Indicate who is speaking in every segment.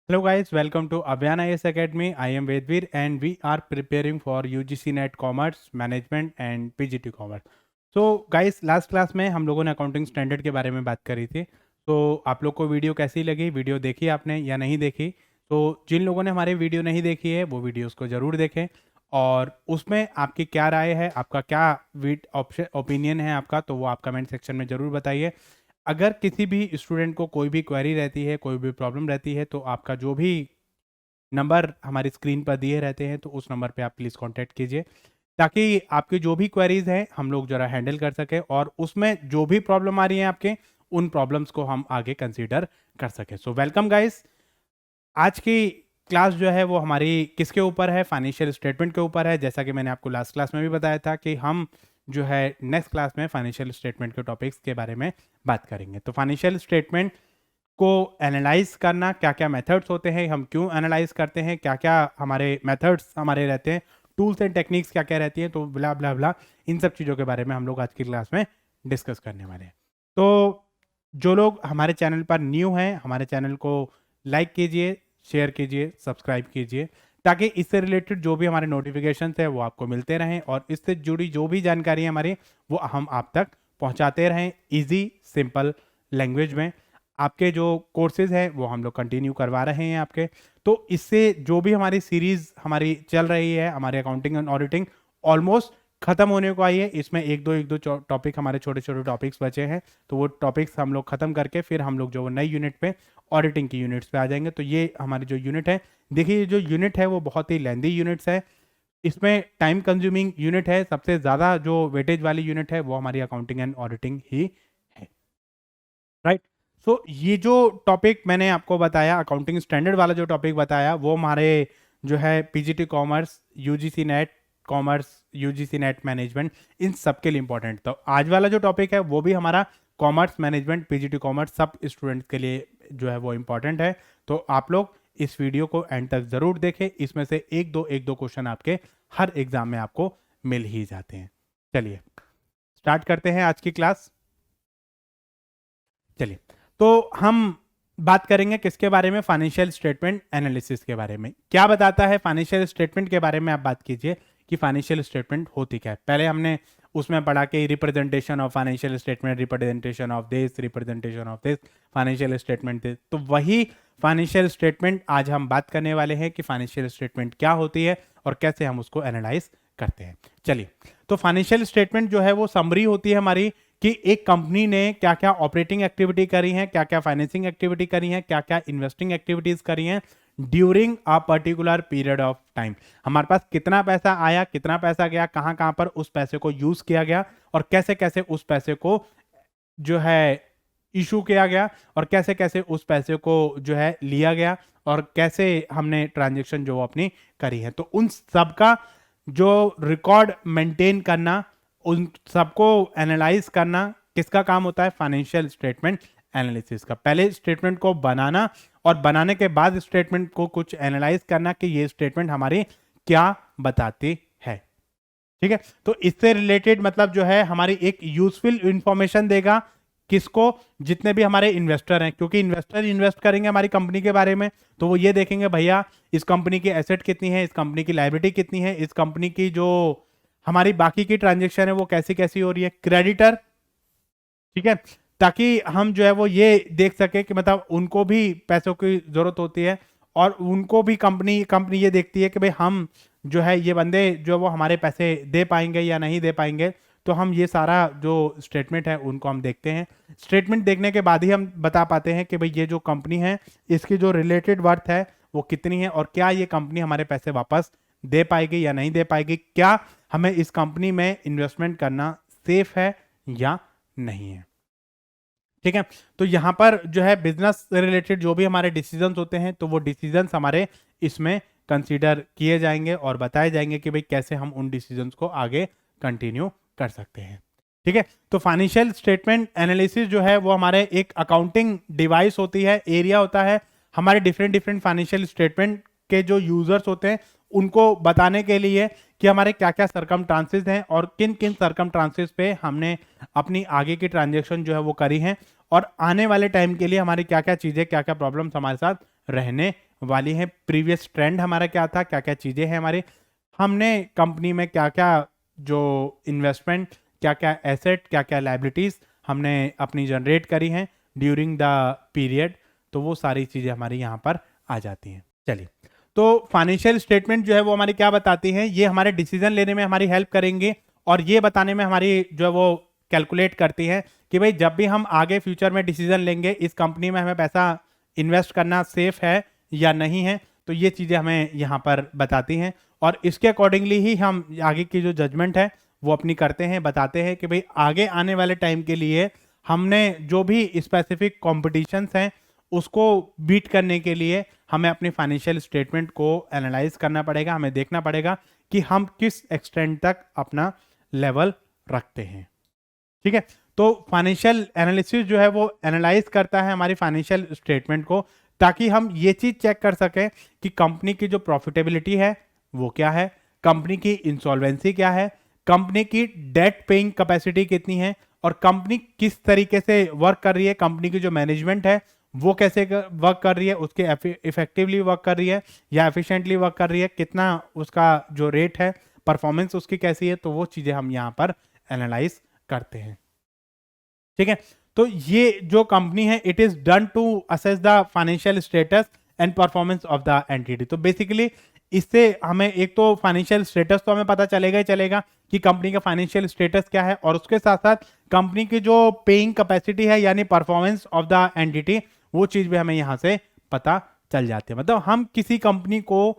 Speaker 1: Hello guys, welcome to Abhyana IAS Academy. I am Vedveer and we are preparing for UGC NET Commerce Management and PGT Commerce. So guys, last class में हम लोगों ने accounting standard के बारे में बात करी थी। तो आप लोग को वीडियो कैसी लगी, वीडियो देखी आपने या नहीं देखी? तो जिन लोगों ने हमारी वीडियो नहीं देखी है वो वीडियोस को ज़रूर देखें और उसमें आपकी क्या राय है, आपका क्या ओपिनियन है आपका, तो वो आप कमेंट सेक्शन में ज़रूर बताइए। अगर किसी भी स्टूडेंट को कोई भी क्वेरी रहती है, कोई भी प्रॉब्लम रहती है, तो आपका जो भी नंबर हमारी स्क्रीन पर दिए रहते हैं तो उस नंबर पे आप प्लीज़ कांटेक्ट कीजिए, ताकि आपकी जो भी क्वेरीज हैं हम लोग ज़रा हैंडल कर सकें और उसमें जो भी प्रॉब्लम आ रही है आपके, उन प्रॉब्लम्स को हम आगे कंसीडर कर सकें। So welcome guys. आज की क्लास जो है वो हमारी किसके ऊपर है? फाइनेंशियल स्टेटमेंट के ऊपर है। जैसा कि मैंने आपको लास्ट क्लास में भी बताया था कि हम जो है नेक्स्ट क्लास में फाइनेंशियल स्टेटमेंट के टॉपिक्स के बारे में बात करेंगे। तो फाइनेंशियल स्टेटमेंट को एनालाइज करना, क्या क्या मेथड्स होते हैं, हम क्यों एनालाइज करते हैं, क्या क्या हमारे मेथड्स हमारे रहते हैं, टूल्स एंड टेक्निक्स क्या क्या रहती हैं, तो ब्ला ब्ला ब्ला, इन सब चीज़ों के बारे में हम लोग आज की क्लास में डिस्कस करने वाले हैं। तो जो लोग हमारे चैनल पर न्यू हैं, हमारे चैनल को लाइक कीजिए, शेयर कीजिए, सब्सक्राइब कीजिए, ताकि इससे रिलेटेड जो भी हमारे नोटिफिकेशन है वो आपको मिलते रहें और इससे जुड़ी जो भी जानकारी है हमारी वो हम आप तक पहुंचाते रहें इजी सिंपल लैंग्वेज में। आपके जो कोर्सेज हैं वो हम लोग कंटिन्यू करवा रहे हैं आपके, तो इससे जो भी हमारी सीरीज हमारी चल रही है, हमारी अकाउंटिंग एंड ऑडिटिंग ऑलमोस्ट खत्म होने को आई है। इसमें एक दो टॉपिक हमारे छोटे छोटे टॉपिक्स बचे हैं, तो वो टॉपिक्स हम लोग खत्म करके फिर हम लोग जो वो नई यूनिट पे ऑडिटिंग की यूनिट्स पे आ जाएंगे। तो ये हमारी जो यूनिट है, देखिए ये जो यूनिट है वो बहुत ही लेंदी यूनिट्स है, इसमें टाइम कंज्यूमिंग यूनिट है। सबसे ज़्यादा जो वेटेज वाली यूनिट है वो हमारी अकाउंटिंग एंड ऑडिटिंग ही है, राइट। सो ये जो टॉपिक मैंने आपको बताया, अकाउंटिंग स्टैंडर्ड वाला जो टॉपिक बताया, वो हमारे जो है PGT commerce, UGC NET commerce, UGC NET management, इन सब के लिए इंपॉर्टेंट। तो आज वाला जो टॉपिक है वो भी हमारा कॉमर्स मैनेजमेंट, पीजीटी कॉमर्स, सब स्टूडेंट्स के लिए जो है वो इंपॉर्टेंट है। तो आप लोग इस वीडियो को एंड तक जरूर देखें, इसमें से एक दो क्वेश्चन आपके हर एग्जाम में आपको मिल ही जाते हैं। चलिए स्टार्ट करते हैं आज की क्लास। चलिए, तो हम बात करेंगे किसके बारे में? फाइनेंशियल स्टेटमेंट एनालिसिस के बारे में। क्या बताता है फाइनेंशियल स्टेटमेंट के बारे में? आप बात कीजिए कि फाइनेंशियल स्टेटमेंट होती क्या है। पहले हमने उसमें पढ़ा कि representation of financial statement, representation of this, representation of this, financial statement this. तो वही फाइनेंशियल स्टेटमेंट आज हम बात करने वाले हैं कि फाइनेंशियल स्टेटमेंट क्या होती है और कैसे हम उसको एनालाइज करते हैं। चलिए, तो फाइनेंशियल स्टेटमेंट जो है वो समरी होती है हमारी कि एक कंपनी ने क्या क्या ऑपरेटिंग एक्टिविटी करी है, क्या क्या फाइनेंसिंग एक्टिविटी करी है, क्या क्या इन्वेस्टिंग एक्टिविटीज करी हैं during a particular period of time. हमारे पास कितना पैसा आया, कितना पैसा गया, कहां कहां पर उस पैसे को यूज किया गया और कैसे कैसे उस पैसे को जो है इशू किया गया और कैसे कैसे उस पैसे को जो है लिया गया और कैसे हमने ट्रांजेक्शन जो अपनी करी है। तो उन सब का जो रिकॉर्ड मेंटेन करना, उन सबको एनालाइज करना किसका काम होता है? फाइनेंशियल स्टेटमेंट एनालिसिस का। पहले स्टेटमेंट को बनाना और बनाने के बाद स्टेटमेंट को कुछ एनालाइज करना कि ये स्टेटमेंट हमारी क्या बताती है। ठीक है, तो इससे रिलेटेड मतलब जो है हमारी एक यूजफुल इंफॉर्मेशन देगा किसको? जितने भी हमारे इन्वेस्टर हैं, क्योंकि इन्वेस्टर इन्वेस्ट करेंगे हमारी कंपनी के बारे में, तो वो ये देखेंगे भैया इस कंपनी की एसेट कितनी है, इस कंपनी की लायबिलिटी कितनी है, इस कंपनी की जो हमारी बाकी की ट्रांजेक्शन है वो कैसी कैसी हो रही है, क्रेडिटर। ठीक है, ताकि हम जो है वो ये देख सके कि मतलब उनको भी पैसों की जरूरत होती है और उनको भी कंपनी कंपनी ये देखती है कि भाई हम जो है ये बंदे जो वो हमारे पैसे दे पाएंगे या नहीं दे पाएंगे। तो हम ये सारा जो स्टेटमेंट है उनको हम देखते हैं। स्टेटमेंट देखने के बाद ही हम बता पाते हैं कि भाई ये जो कंपनी है इसकी जो रिलेटेड वर्थ है वो कितनी है और क्या ये कंपनी हमारे पैसे वापस दे पाएगी या नहीं दे पाएगी, क्या हमें इस कंपनी में इन्वेस्टमेंट करना सेफ है या नहीं है। ठीक है, तो यहां पर जो है बिजनेस रिलेटेड जो भी हमारे डिसीजंस होते हैं तो वो डिसीजंस हमारे इसमें कंसीडर किए जाएंगे और बताए जाएंगे कि भाई कैसे हम उन डिसीजंस को आगे कंटिन्यू कर सकते हैं। ठीक है, तो फाइनेंशियल स्टेटमेंट एनालिसिस जो है वो हमारे एक अकाउंटिंग डिवाइस होती है, एरिया होता है हमारे डिफरेंट डिफरेंट फाइनेंशियल स्टेटमेंट के जो यूजर्स होते हैं उनको बताने के लिए कि हमारे क्या क्या सरकमस्टांसेस हैं और किन किन सरकमस्टांसेस पे हमने अपनी आगे की ट्रांजेक्शन जो है वो करी है और आने वाले टाइम के लिए हमारी क्या क्या चीजें, क्या क्या प्रॉब्लम्स हमारे साथ रहने वाली हैं, प्रीवियस ट्रेंड हमारा क्या था, क्या क्या चीज़ें हैं हमारी, हमने कंपनी में क्या क्या जो इन्वेस्टमेंट, क्या क्या एसेट, क्या क्या लाइबिलिटीज़ हमने अपनी जनरेट करी हैं ड्यूरिंग द पीरियड, तो वो सारी चीज़ें हमारी यहाँ पर आ जाती हैं। चलिए, तो फाइनेंशियल स्टेटमेंट जो है वो हमारी क्या बताती हैं, ये हमारे डिसीजन लेने में हमारी हेल्प करेंगे और ये बताने में हमारी जो है वो कैलकुलेट करती है कि भाई जब भी हम आगे फ्यूचर में डिसीजन लेंगे इस कंपनी में हमें पैसा इन्वेस्ट करना सेफ है या नहीं है, तो ये चीज़ें हमें यहाँ पर बताती हैं और इसके अकॉर्डिंगली ही हम आगे की जो जजमेंट है वो अपनी करते हैं, बताते हैं कि भाई आगे आने वाले टाइम के लिए हमने जो भी स्पेसिफिक कॉम्पिटिशन्स हैं उसको बीट करने के लिए हमें अपनी फाइनेंशियल स्टेटमेंट को एनालाइज करना पड़ेगा, हमें देखना पड़ेगा कि हम किस एक्सटेंट तक अपना लेवल रखते हैं। ठीक है, तो फाइनेंशियल एनालिसिस जो है वो एनालाइज करता है हमारी फाइनेंशियल स्टेटमेंट को ताकि हम ये चीज चेक कर सकें कि कंपनी की जो प्रॉफिटेबिलिटी है वो क्या है, कंपनी की इंसॉल्वेंसी क्या है, कंपनी की डेट पेइंग कैपेसिटी कितनी है और कंपनी किस तरीके से वर्क कर रही है, कंपनी की जो मैनेजमेंट है वो कैसे वर्क कर रही है, उसके इफेक्टिवली वर्क कर रही है या एफिशिएंटली वर्क कर रही है, कितना उसका जो रेट है, परफॉर्मेंस उसकी कैसी है, तो वो चीजें हम यहाँ पर एनालाइज करते हैं। ठीक है, तो ये जो कंपनी है it is done to assess the financial status and performance of the entity. तो बेसिकली इससे हमें एक तो फाइनेंशियल स्टेटस तो हमें पता चलेगा ही चलेगा कि कंपनी का फाइनेंशियल स्टेटस क्या है और उसके साथ साथ कंपनी की जो पेइंग कैपेसिटी है यानी परफॉर्मेंस ऑफ द एंटिटी, वो चीज भी हमें यहाँ से पता चल जाती है। मतलब हम किसी कंपनी को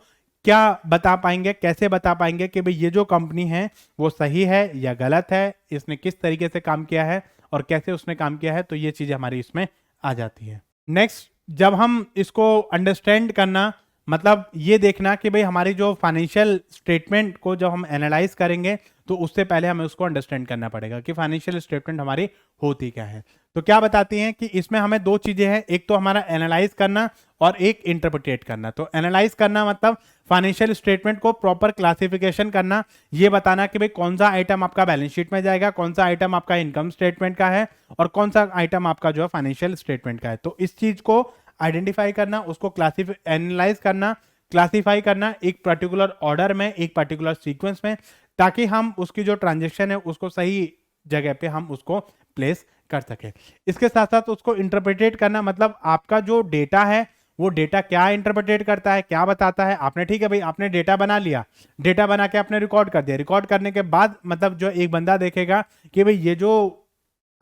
Speaker 1: क्या बता पाएंगे, कैसे बता पाएंगे कि भाई ये जो कंपनी है वो सही है या गलत है, इसने किस तरीके से काम किया है और कैसे उसने काम किया है, तो ये चीजें हमारी इसमें आ जाती है। नेक्स्ट, जब हम इसको अंडरस्टैंड करना मतलब ये देखना कि भाई हमारी जो फाइनेंशियल स्टेटमेंट को जब हम एनालाइज करेंगे तो उससे पहले हमें उसको अंडरस्टैंड करना पड़ेगा कि फाइनेंशियल स्टेटमेंट हमारी होती क्या है। तो क्या बताती हैं कि इसमें हमें दो चीजें हैं, एक तो हमारा एनालाइज करना और एक इंटरप्रिटेट करना। तो एनालाइज करना मतलब फाइनेंशियल स्टेटमेंट को प्रॉपर क्लासिफिकेशन करना, ये बताना कि भाई कौन सा आइटम आपका बैलेंस शीट में जाएगा, कौन सा आइटम आपका इनकम स्टेटमेंट का है और कौन सा आइटम आपका जो है फाइनेंशियल स्टेटमेंट का है। तो इस चीज को आइडेंटिफाई करना, उसको एनालाइज करना, क्लासिफाई करना एक पर्टिकुलर ऑर्डर में, एक पर्टिकुलर सीक्वेंस में, ताकि हम उसकी जो ट्रांजेक्शन है उसको सही जगह पे हम उसको प्लेस कर सके। इसके साथ साथ उसको इंटरप्रिटेट करना मतलब आपका जो डेटा है वो डेटा क्या इंटरप्रिटेट करता है, क्या बताता है। आपने ठीक है भाई, आपने डेटा बना लिया, डेटा बना के आपने रिकॉर्ड कर दिया, रिकॉर्ड करने के बाद मतलब जो एक बंदा देखेगा कि भाई ये जो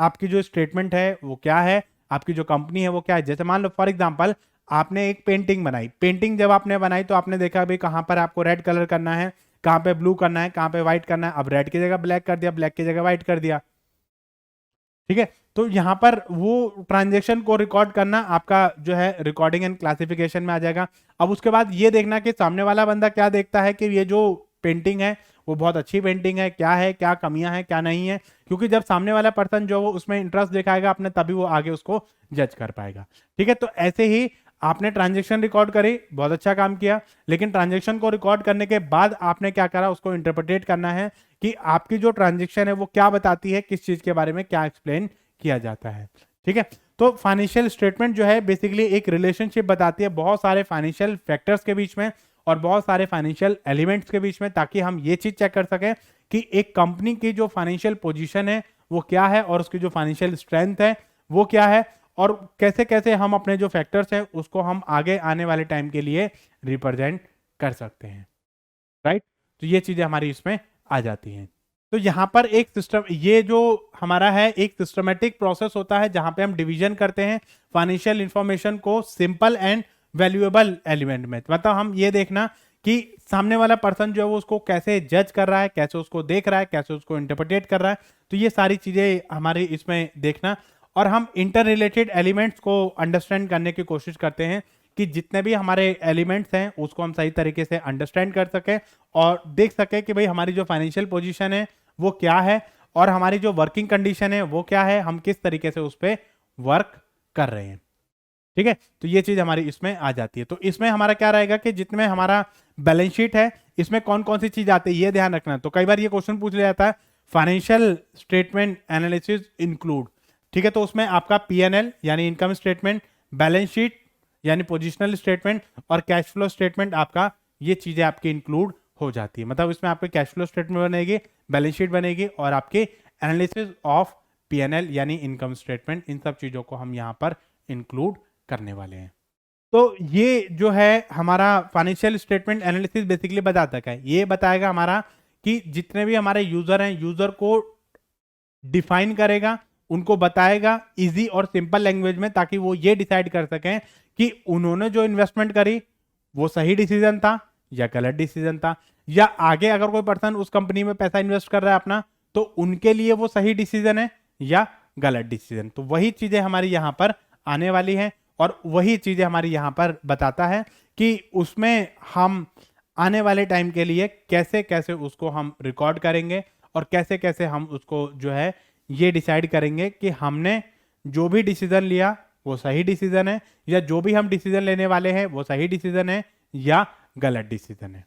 Speaker 1: आपकी जो स्टेटमेंट है वो क्या है, आपकी जो कंपनी है वो क्या है। जैसे मान लो फॉर एग्जांपल आपने एक पेंटिंग बनाई, पेंटिंग जब आपने बनाई तो आपने देखा भाई कहाँ पर आपको रेड कलर करना है, कहाँ पे ब्लू करना है, कहाँ पे व्हाइट करना है। अब रेड की जगह ब्लैक कर दिया, ब्लैक की जगह व्हाइट कर दिया, ठीक है। तो यहाँ पर वो ट्रांजेक्शन को रिकॉर्ड करना आपका जो है रिकॉर्डिंग एंड क्लासिफिकेशन में आ जाएगा। अब उसके बाद ये देखना कि सामने वाला बंदा क्या देखता है कि ये जो पेंटिंग है वो बहुत अच्छी पेंटिंग है, क्या कमियां हैं, क्या नहीं है, क्योंकि जब सामने वाला पर्सन जो वो उसमें इंटरेस्ट दिखाएगा अपने, तभी वो आगे उसको जज कर पाएगा। ठीक है, तो ऐसे ही आपने ट्रांजेक्शन रिकॉर्ड करी, बहुत अच्छा काम किया, लेकिन ट्रांजेक्शन को रिकॉर्ड करने के बाद आपने क्या करा, उसको इंटरप्रिटेट करना है कि आपकी जो ट्रांजेक्शन है वो क्या बताती है, किस चीज के बारे में क्या एक्सप्लेन किया जाता है। ठीक है, तो फाइनेंशियल स्टेटमेंट जो है बेसिकली एक रिलेशनशिप बताती है बहुत सारे फाइनेंशियल फैक्टर्स के बीच में और बहुत सारे फाइनेंशियल एलिमेंट्स के बीच में, ताकि हम ये चीज चेक कर सकें कि एक कंपनी की जो फाइनेंशियल पोजीशन है वो क्या है और उसकी जो फाइनेंशियल स्ट्रेंथ है वो क्या है और कैसे कैसे हम अपने जो फैक्टर्स हैं उसको हम आगे आने वाले टाइम के लिए रिप्रेजेंट कर सकते हैं। राइट, तो ये चीजें हमारी इसमें आ जाती हैं। तो यहाँ पर एक सिस्टम, ये जो हमारा है एक सिस्टमेटिक प्रोसेस होता है जहां पे हम डिवीजन करते हैं फाइनेंशियल इंफॉर्मेशन को सिंपल एंड वैल्यूएबल एलिमेंट में। मतलब हम ये देखना कि सामने वाला पर्सन जो है वो उसको कैसे जज कर रहा है, कैसे उसको देख रहा है, कैसे उसको इंटरप्रिटेट कर रहा है। तो ये सारी चीजें हमारी इसमें देखना, और हम इंटर रिलेटेड एलिमेंट्स को अंडरस्टैंड करने की कोशिश करते हैं कि जितने भी हमारे एलिमेंट्स हैं उसको हम सही तरीके से अंडरस्टैंड कर सकें और देख सकें कि भाई हमारी जो फाइनेंशियल पोजीशन है वो क्या है और हमारी जो वर्किंग कंडीशन है वो क्या है, हम किस तरीके से उस पर वर्क कर रहे हैं। ठीक है, तो ये चीज हमारी इसमें आ जाती है। तो इसमें हमारा क्या रहेगा कि जितने हमारा बैलेंस शीट है इसमें कौन कौन सी चीज आती है ये ध्यान रखना। तो कई बार ये क्वेश्चन पूछ लिया जाता है फाइनेंशियल स्टेटमेंट एनालिसिस इंक्लूड, ठीक है, तो उसमें आपका पीएनएल यानी इनकम स्टेटमेंट, बैलेंस शीट यानी पोजिशनल स्टेटमेंट और कैश फ्लो स्टेटमेंट आपका, ये चीजें आपकी इंक्लूड हो जाती है। मतलब इसमें आपकी कैश फ्लो स्टेटमेंट बनेगी, बैलेंस शीट बनेगी और आपकी एनालिसिस ऑफ पीएनएल यानी इनकम स्टेटमेंट, इन सब चीजों को हम यहाँ पर इंक्लूड करने वाले हैं। तो ये जो है हमारा फाइनेंशियल स्टेटमेंट एनालिसिस बेसिकली बताता क्या है, ये बताएगा हमारा कि जितने भी हमारे यूजर हैं, यूजर को डिफाइन करेगा, उनको बताएगा इजी और सिंपल लैंग्वेज में, ताकि वो ये डिसाइड कर सकें कि उन्होंने जो इन्वेस्टमेंट करी वो सही डिसीजन था या गलत डिसीजन था, या आगे अगर कोई पर्सन उस कंपनी में पैसा इन्वेस्ट कर रहा है अपना, तो उनके लिए वो सही डिसीजन है या गलत डिसीजन। तो वही चीजें हमारी यहाँ पर आने वाली हैं और वही चीजें हमारी यहाँ पर बताता है कि उसमें हम आने वाले टाइम के लिए कैसे कैसे उसको हम रिकॉर्ड करेंगे और कैसे कैसे हम उसको जो है ये डिसाइड करेंगे कि हमने जो भी डिसीजन लिया वो सही डिसीजन है, या जो भी हम डिसीजन लेने वाले हैं वो सही डिसीजन है या गलत डिसीजन है।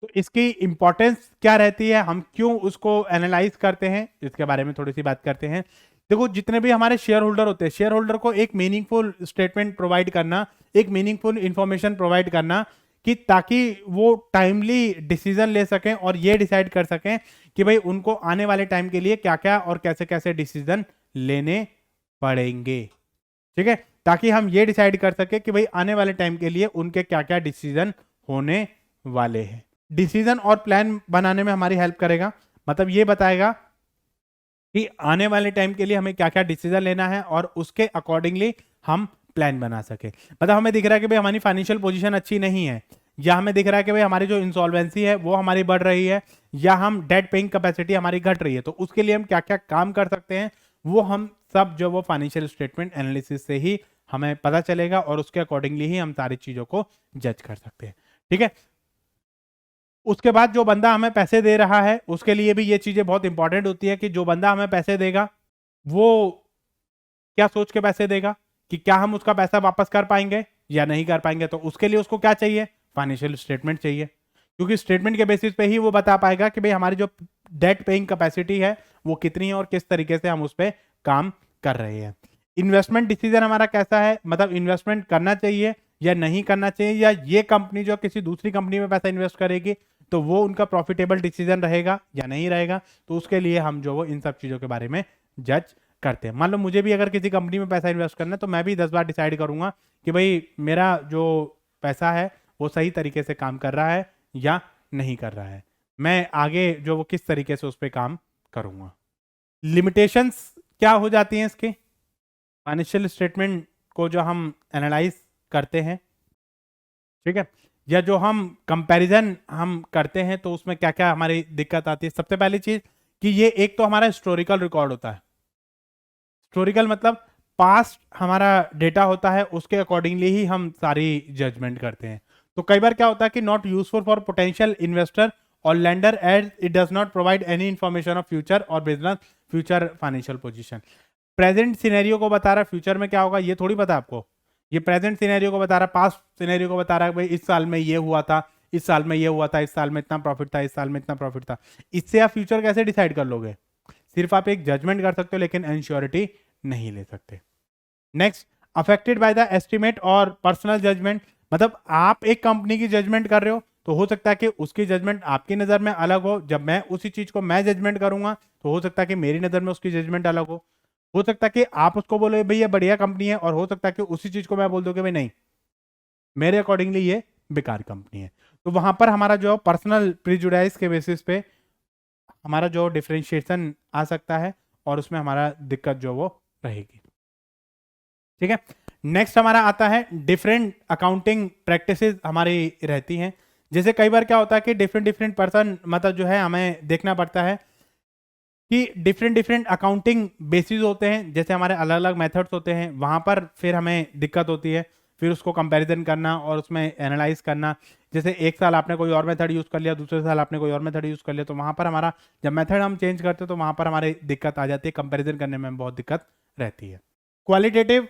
Speaker 1: तो इसकी इंपॉर्टेंस क्या रहती है, हम क्यों उसको एनालाइज करते हैं, इसके बारे में थोड़ी सी बात करते हैं। देखो, जितने भी हमारे शेयर होल्डर होते हैं, शेयर होल्डर को एक मीनिंगफुल स्टेटमेंट प्रोवाइड करना, एक मीनिंगफुल इंफॉर्मेशन प्रोवाइड करना, कि ताकि वो टाइमली डिसीजन ले सकें और ये डिसाइड कर सकें कि भाई उनको आने वाले टाइम के लिए क्या क्या और कैसे कैसे डिसीजन लेने पड़ेंगे। ठीक है, ताकि हम ये डिसाइड कर सके कि भाई आने वाले टाइम के लिए उनके क्या क्या डिसीजन होने वाले हैं। डिसीजन और प्लान बनाने में हमारी हेल्प करेगा, मतलब ये बताएगा कि आने वाले टाइम के लिए हमें क्या क्या डिसीजन लेना है और उसके अकॉर्डिंगली हम प्लान बना सके। मतलब हमें दिख रहा है कि भाई हमारी फाइनेंशियल पोजीशन अच्छी नहीं है, या हमें दिख रहा है कि भाई हमारी जो इंसॉल्वेंसी है वो हमारी बढ़ रही है, या हम डेट पेइंग कैपेसिटी हमारी घट रही है, तो उसके लिए हम क्या क्या काम कर सकते हैं, वो हम सब जो वो फाइनेंशियल स्टेटमेंट एनालिसिस से ही हमें पता चलेगा और उसके अकॉर्डिंगली ही हम सारी चीजों को जज कर सकते हैं। ठीक है, उसके बाद जो बंदा हमें पैसे दे रहा है उसके लिए भी ये चीजें बहुत इंपॉर्टेंट होती है कि जो बंदा हमें पैसे देगा वो क्या सोच के पैसे देगा, कि क्या हम उसका पैसा वापस कर पाएंगे या नहीं कर पाएंगे। तो उसके लिए उसको क्या चाहिए, फाइनेंशियल स्टेटमेंट चाहिए, क्योंकि स्टेटमेंट के बेसिस पे ही वो बता पाएगा कि भाई हमारी जो डेट पेइंग कैपेसिटी है वो कितनी है और किस तरीके से हम उस पर काम कर रहे हैं। इन्वेस्टमेंट डिसीजन हमारा कैसा है, मतलब इन्वेस्टमेंट करना चाहिए या नहीं करना चाहिए, या ये कंपनी जो किसी दूसरी कंपनी में पैसा इन्वेस्ट करेगी तो वो उनका प्रॉफिटेबल डिसीजन रहेगा या नहीं रहेगा। तो उसके लिए हम जो वो इन सब चीजों के बारे में जज करते हैं। मान लो मुझे भी अगर किसी कंपनी में पैसा इन्वेस्ट करना है तो मैं भी 10 बार डिसाइड करूंगा कि भाई मेरा जो पैसा है वो सही तरीके से काम कर रहा है या नहीं कर रहा है, मैं आगे जो वो किस तरीके से उस पर काम करूंगा। लिमिटेशंस क्या हो जाती हैं इसके, फाइनेंशियल स्टेटमेंट को जो हम एनालाइज करते हैं, ठीक है, या जो हम कंपैरिजन हम करते हैं तो उसमें क्या क्या हमारी दिक्कत आती है। सबसे पहली चीज कि ये एक तो हमारा हिस्टोरिकल रिकॉर्ड होता है। हिस्टोरिकल मतलब पास्ट हमारा डेटा होता है, उसके अकॉर्डिंगली ही हम सारी जजमेंट करते हैं। तो कई बार क्या होता है कि not useful for potential investor और lender as it does not provide any information of future और business future financial position. Present scenario को बता रहा है, फ्यूचर में क्या होगा ये थोड़ी पता आपको। ये प्रेजेंट सिनेरियो को बता रहा है, पास्ट सिनेरियो को बता रहा है, भाई इस साल में ये हुआ था, इस साल में ये हुआ था, इस साल में इतना प्रॉफिट था, इस साल में इतना प्रॉफिट था। इससे आप फ्यूचर कैसे डिसाइड कर लोगे, सिर्फ आप एक जजमेंट कर सकते हो लेकिन एंश्योरिटी नहीं ले सकते। Next, affected by the estimate और पर्सनल जजमेंट, मतलब आप एक कंपनी की जजमेंट कर रहे हो तो हो सकता है कि उसकी जजमेंट आपकी नजर में अलग हो, जब मैं उसी चीज को मैं जजमेंट करूंगा तो हो सकता है कि मेरी नजर में उसकी जजमेंट अलग हो सकता है कि आप उसको बोलो भाई ये बढ़िया कंपनी है, और हो सकता है कि उसी चीज को मैं बोल दूं कि भाई नहीं, मेरे अकॉर्डिंगली ये बेकार कंपनी है। तो वहां पर हमारा जो पर्सनल प्रिजुडाइज के बेसिस पे हमारा जो डिफरेंशिएशन आ सकता है और उसमें हमारा दिक्कत जो वो रहेगी। ठीक है, नेक्स्ट हमारा आता है डिफरेंट अकाउंटिंग प्रैक्टिसेस हमारी रहती हैं। जैसे कई बार क्या होता है कि डिफरेंट डिफरेंट पर्सन, मतलब जो है हमें देखना पड़ता है कि डिफरेंट डिफरेंट अकाउंटिंग बेसिस होते हैं, जैसे हमारे अलग अलग मेथड्स होते हैं, वहां पर फिर हमें दिक्कत होती है, फिर उसको कंपैरिजन करना और उसमें एनालाइज करना। जैसे एक साल आपने कोई और मेथड यूज कर लिया, दूसरे साल आपने कोई और मेथड यूज कर लिया, तो वहां पर हमारा जब मेथड हम चेंज करते हैं तो वहां पर हमारी दिक्कत आ जाती है, कंपैरिजन करने में बहुत दिक्कत रहती है। क्वालिटेटिव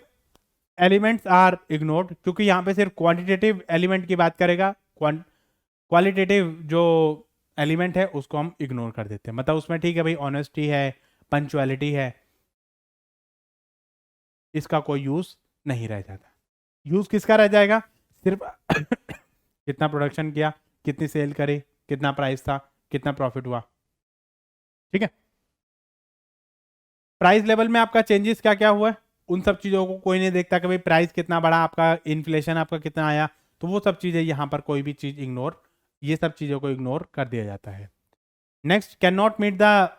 Speaker 1: एलिमेंट्स आर इग्नोर्ड, क्योंकि यहाँ पे सिर्फ क्वांटिटेटिव एलिमेंट की बात करेगा, क्वालिटेटिव जो एलिमेंट है उसको हम इग्नोर कर देते हैं। मतलब उसमें ठीक है भाई ऑनेस्टी है, पंचुअलिटी है, इसका कोई यूज नहीं रह जाता। यूज किसका रह जाएगा, सिर्फ कितना प्रोडक्शन किया, कितनी सेल करी, कितना प्राइस था, कितना प्रॉफिट हुआ। ठीक है, प्राइस लेवल में आपका चेंजेस क्या क्या हुआ है, उन सब चीज़ों को कोई नहीं देखता कि भाई प्राइस कितना बढ़ा, आपका इन्फ्लेशन आपका कितना आया, तो वो सब चीज़ें यहाँ पर कोई भी चीज़ इग्नोर, ये सब चीज़ों को इग्नोर कर दिया जाता है। Next, can not meet the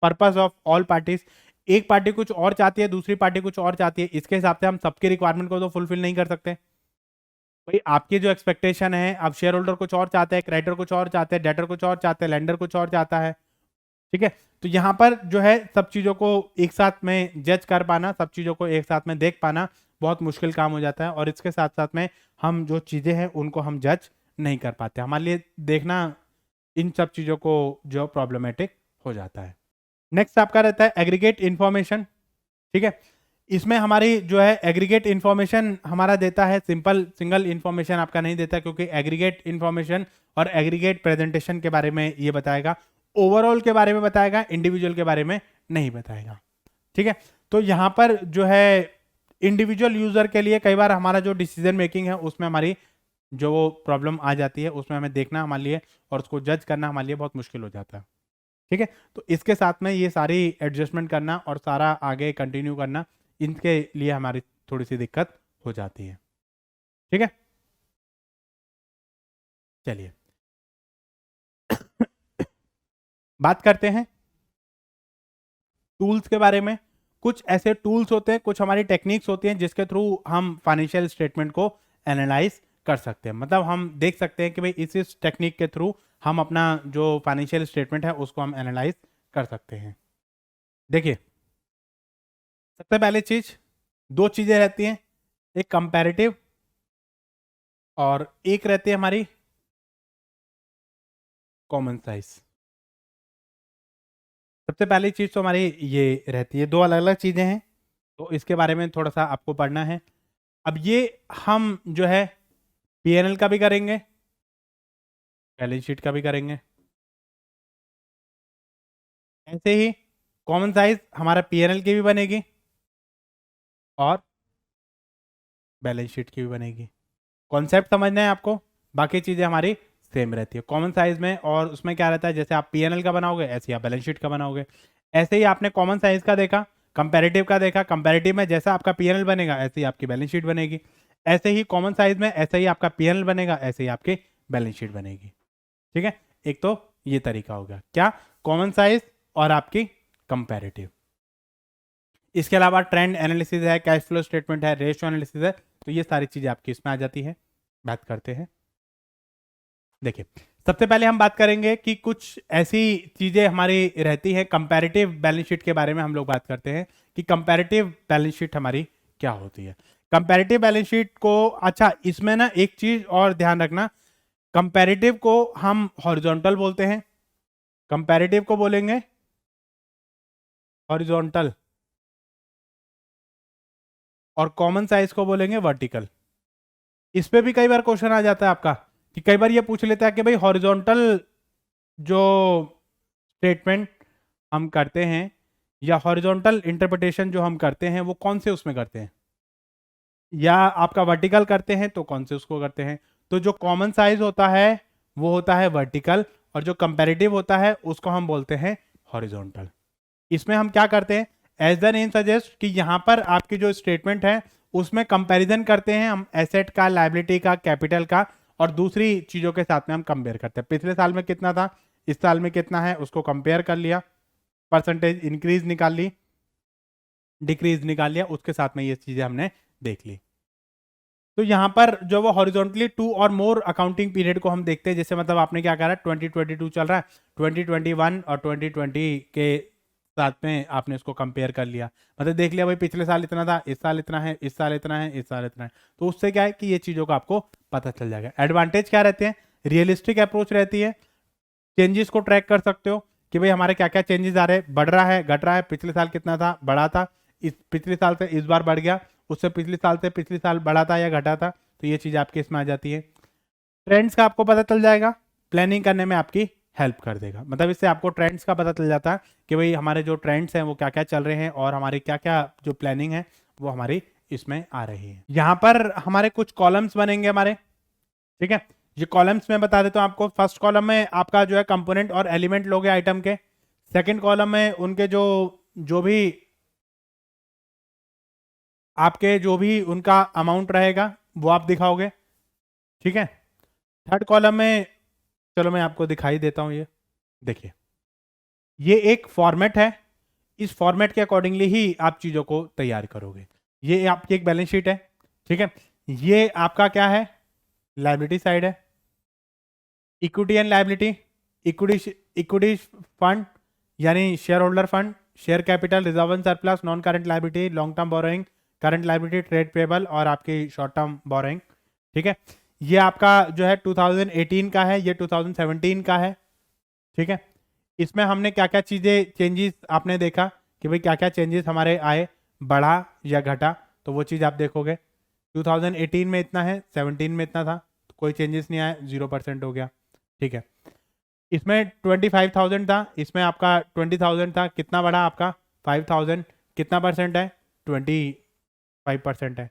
Speaker 1: purpose of all parties. एक पार्टी कुछ और चाहती है, दूसरी पार्टी कुछ और चाहती है, इसके हिसाब से हम सबकी रिक्वायरमेंट को तो फुलफिल नहीं कर सकते। भाई आपकी जो एक्सपेक्टेशन है, अब शेयर होल्डर कुछ और चाहते हैं, क्रेडिटर कुछ और चाहते हैं, डेटर कुछ और चाहते हैं, लेंडर कुछ और चाहता है। ठीक है, तो यहाँ पर जो है सब चीज़ों को एक साथ में जज कर पाना, सब चीज़ों को एक साथ में देख पाना बहुत मुश्किल काम हो जाता है, और इसके साथ साथ में हम जो चीज़ें हैं उनको हम जज नहीं कर पाते, हमारे लिए देखना इन सब चीज़ों को जो प्रॉब्लमेटिक हो जाता है। नेक्स्ट आपका रहता है एग्रीगेट इंफॉर्मेशन। ठीक है, इसमें हमारी जो है एग्रीगेट इंफॉर्मेशन हमारा देता है, सिंपल सिंगल इंफॉर्मेशन आपका नहीं देता, क्योंकि एग्रीगेट इंफॉर्मेशन और एग्रीगेट प्रेजेंटेशन के बारे में ये बताएगा, ओवरऑल के बारे में बताएगा, इंडिविजुअल के बारे में नहीं बताएगा। ठीक है, तो यहां पर जो है इंडिविजुअल यूजर के लिए कई बार हमारा जो डिसीजन मेकिंग है उसमें हमारी जो वो प्रॉब्लम आ जाती है, उसमें हमें देखना हमारे लिए और उसको जज करना हमारे लिए बहुत मुश्किल हो जाता है। ठीक है, तो इसके साथ में ये सारी एडजस्टमेंट करना और सारा आगे कंटिन्यू करना, इनके लिए हमारी थोड़ी सी दिक्कत हो जाती है। ठीक है, चलिए बात करते हैं टूल्स के बारे में। कुछ ऐसे टूल्स होते हैं, कुछ हमारी टेक्निक्स होती हैं जिसके थ्रू हम फाइनेंशियल स्टेटमेंट को एनालाइज कर सकते हैं, मतलब हम देख सकते हैं कि भाई इस टेक्निक के थ्रू हम अपना जो फाइनेंशियल स्टेटमेंट है उसको हम एनालाइज कर सकते हैं। देखिए, सबसे पहले चीज, दो चीजें रहती हैं, एक कंपैरेटिव और एक रहती है हमारी कॉमन साइज। सबसे पहली चीज तो हमारी ये रहती है, दो अलग अलग चीजें हैं, तो इसके बारे में थोड़ा सा आपको पढ़ना है। अब ये हम जो है पीएनएल का भी करेंगे, बैलेंस शीट का भी करेंगे, ऐसे ही कॉमन साइज हमारा पीएनएल की भी बनेगी और बैलेंस शीट की भी बनेगी। कॉन्सेप्ट समझना है आपको, बाकी चीज़ें हमारी सेम रहती है कॉमन साइज में, और उसमें क्या रहता है, जैसे आप पीएनएल का बनाओगे ऐसे ही आप बैलेंस शीट का बनाओगे। ऐसे ही आपने कॉमन साइज का देखा, कंपैरेटिव का देखा, कंपैरेटिव में जैसा आपका पीएनएल बनेगा ऐसे ही आपकी बैलेंस शीट बनेगी, ऐसे ही कॉमन साइज में ऐसे ही आपका पीएनएल बनेगा, ऐसे ही आपकी बैलेंस शीट बनेगी। ठीक है, एक तो ये तरीका होगा क्या, कॉमन साइज और आपकी कंपैरेटिव। इसके अलावा ट्रेंड एनालिसिस है, कैश फ्लो स्टेटमेंट है, रेशियो एनालिसिस है, तो ये सारी चीजें आपकी इसमें आ जाती है। बात करते हैं, देखिए सबसे पहले हम बात करेंगे कि कुछ ऐसी चीजें हमारी रहती हैं, कंपैरेटिव बैलेंस शीट के बारे में हम लोग बात करते हैं कि कंपैरेटिव बैलेंस शीट हमारी क्या होती है। कंपैरेटिव बैलेंस शीट को, अच्छा इसमें ना एक चीज और ध्यान रखना, कंपैरेटिव को हम हॉरिजॉन्टल बोलते हैं, कंपैरेटिव को बोलेंगे हॉरिजॉन्टल, और कॉमन साइज को बोलेंगे वर्टिकल। इस पे भी कई बार क्वेश्चन आ जाता है आपका कि कई बार ये पूछ लेता है कि भाई हॉरिजॉन्टल जो स्टेटमेंट हम करते हैं या हॉरिजॉन्टल इंटरप्रिटेशन जो हम करते हैं वो कौन से उसमें करते हैं, या आपका वर्टिकल करते हैं तो कौन से उसको करते हैं। तो जो कॉमन साइज होता है वो होता है वर्टिकल, और जो कंपैरेटिव होता है उसको हम बोलते हैं हॉरिजॉन्टल। इसमें हम क्या करते हैं, एज द नेम सजेस्ट कि यहाँ पर आपकी जो स्टेटमेंट है उसमें कंपैरिजन करते हैं हम एसेट का, लायबिलिटी का, कैपिटल का, और दूसरी चीजों के साथ में हम कंपेयर करते हैं, पिछले साल में कितना था, इस साल में कितना है, उसको कंपेयर कर लिया, परसेंटेज इंक्रीज निकाल ली, डिक्रीज निकाल लिया, उसके साथ में ये चीजें हमने देख ली। तो यहाँ पर जो वो हॉरिजॉन्टली टू और मोर अकाउंटिंग पीरियड को हम देखते हैं, जैसे मतलब आपने क्या करा, 2022 चल रहा है, 2021 और 2020 के साथ में आपने इसको कंपेयर कर लिया, मतलब देख लिया भाई पिछले साल इतना था, इस साल इतना है, इस साल इतना है, इस साल इतना है, तो उससे क्या है कि ये चीज़ों का आपको पता चल जाएगा। एडवांटेज क्या रहते हैं, रियलिस्टिक अप्रोच रहती है, चेंजेस को ट्रैक कर सकते हो कि भाई हमारे क्या क्या चेंजेस आ रहे हैं, बढ़ रहा है, घट रहा है, पिछले साल कितना था, बढ़ा था, इस पिछले साल से इस बार बढ़ गया, उससे पिछले साल से पिछले साल बढ़ा था या घटा था, तो ये चीज़ आपके इसमें आ जाती है। ट्रेंड्स का आपको पता चल जाएगा, प्लानिंग करने में आपकी हेल्प कर देगा, मतलब इससे आपको ट्रेंड्स का पता चल जाता है कि भाई हमारे जो ट्रेंड्स हैं वो क्या क्या चल रहे हैं और हमारी क्या क्या जो प्लानिंग है वो हमारी इसमें आ रही है। यहां पर हमारे कुछ कॉलम्स बनेंगे हमारे, ठीक है। ये कॉलम्स मैं बता देता हूं आपको। फर्स्ट कॉलम में आपका जो है कंपोनेंट और एलिमेंट लोगे आइटम के। सेकंड कॉलम में उनके जो जो भी आपके जो भी उनका अमाउंट रहेगा वो आप दिखाओगे, ठीक है। थर्ड कॉलम में, चलो मैं आपको दिखाई देता हूं, ये देखिए, ये एक फॉर्मेट है। इस फॉर्मेट के अकॉर्डिंगली ही आप चीजों को तैयार करोगे। ये आपकी एक बैलेंस शीट है, ठीक है। ये आपका क्या है, लायबिलिटी साइड है। Equity and liability, equity equity fund यानी share holder fund, share capital, reserve and surplus, non current liability, long term borrowing, current liability, trade payable और आपकी शॉर्ट टर्म बोरोइंग, ठीक है। ये आपका जो है 2018 का है, ये 2017 का है, ठीक है। इसमें हमने क्या क्या चीजें चेंजेस आपने देखा कि भाई क्या क्या चेंजेस हमारे आए, बढ़ा या घटा, तो वो चीज आप देखोगे। 2018 में इतना है, 17 में इतना था, तो कोई चेंजेस नहीं आया, 0% हो गया, ठीक है। इसमें 25,000 था, इसमें आपका 20,000 था, कितना बढ़ा आपका 5,000, कितना परसेंट है 25% है,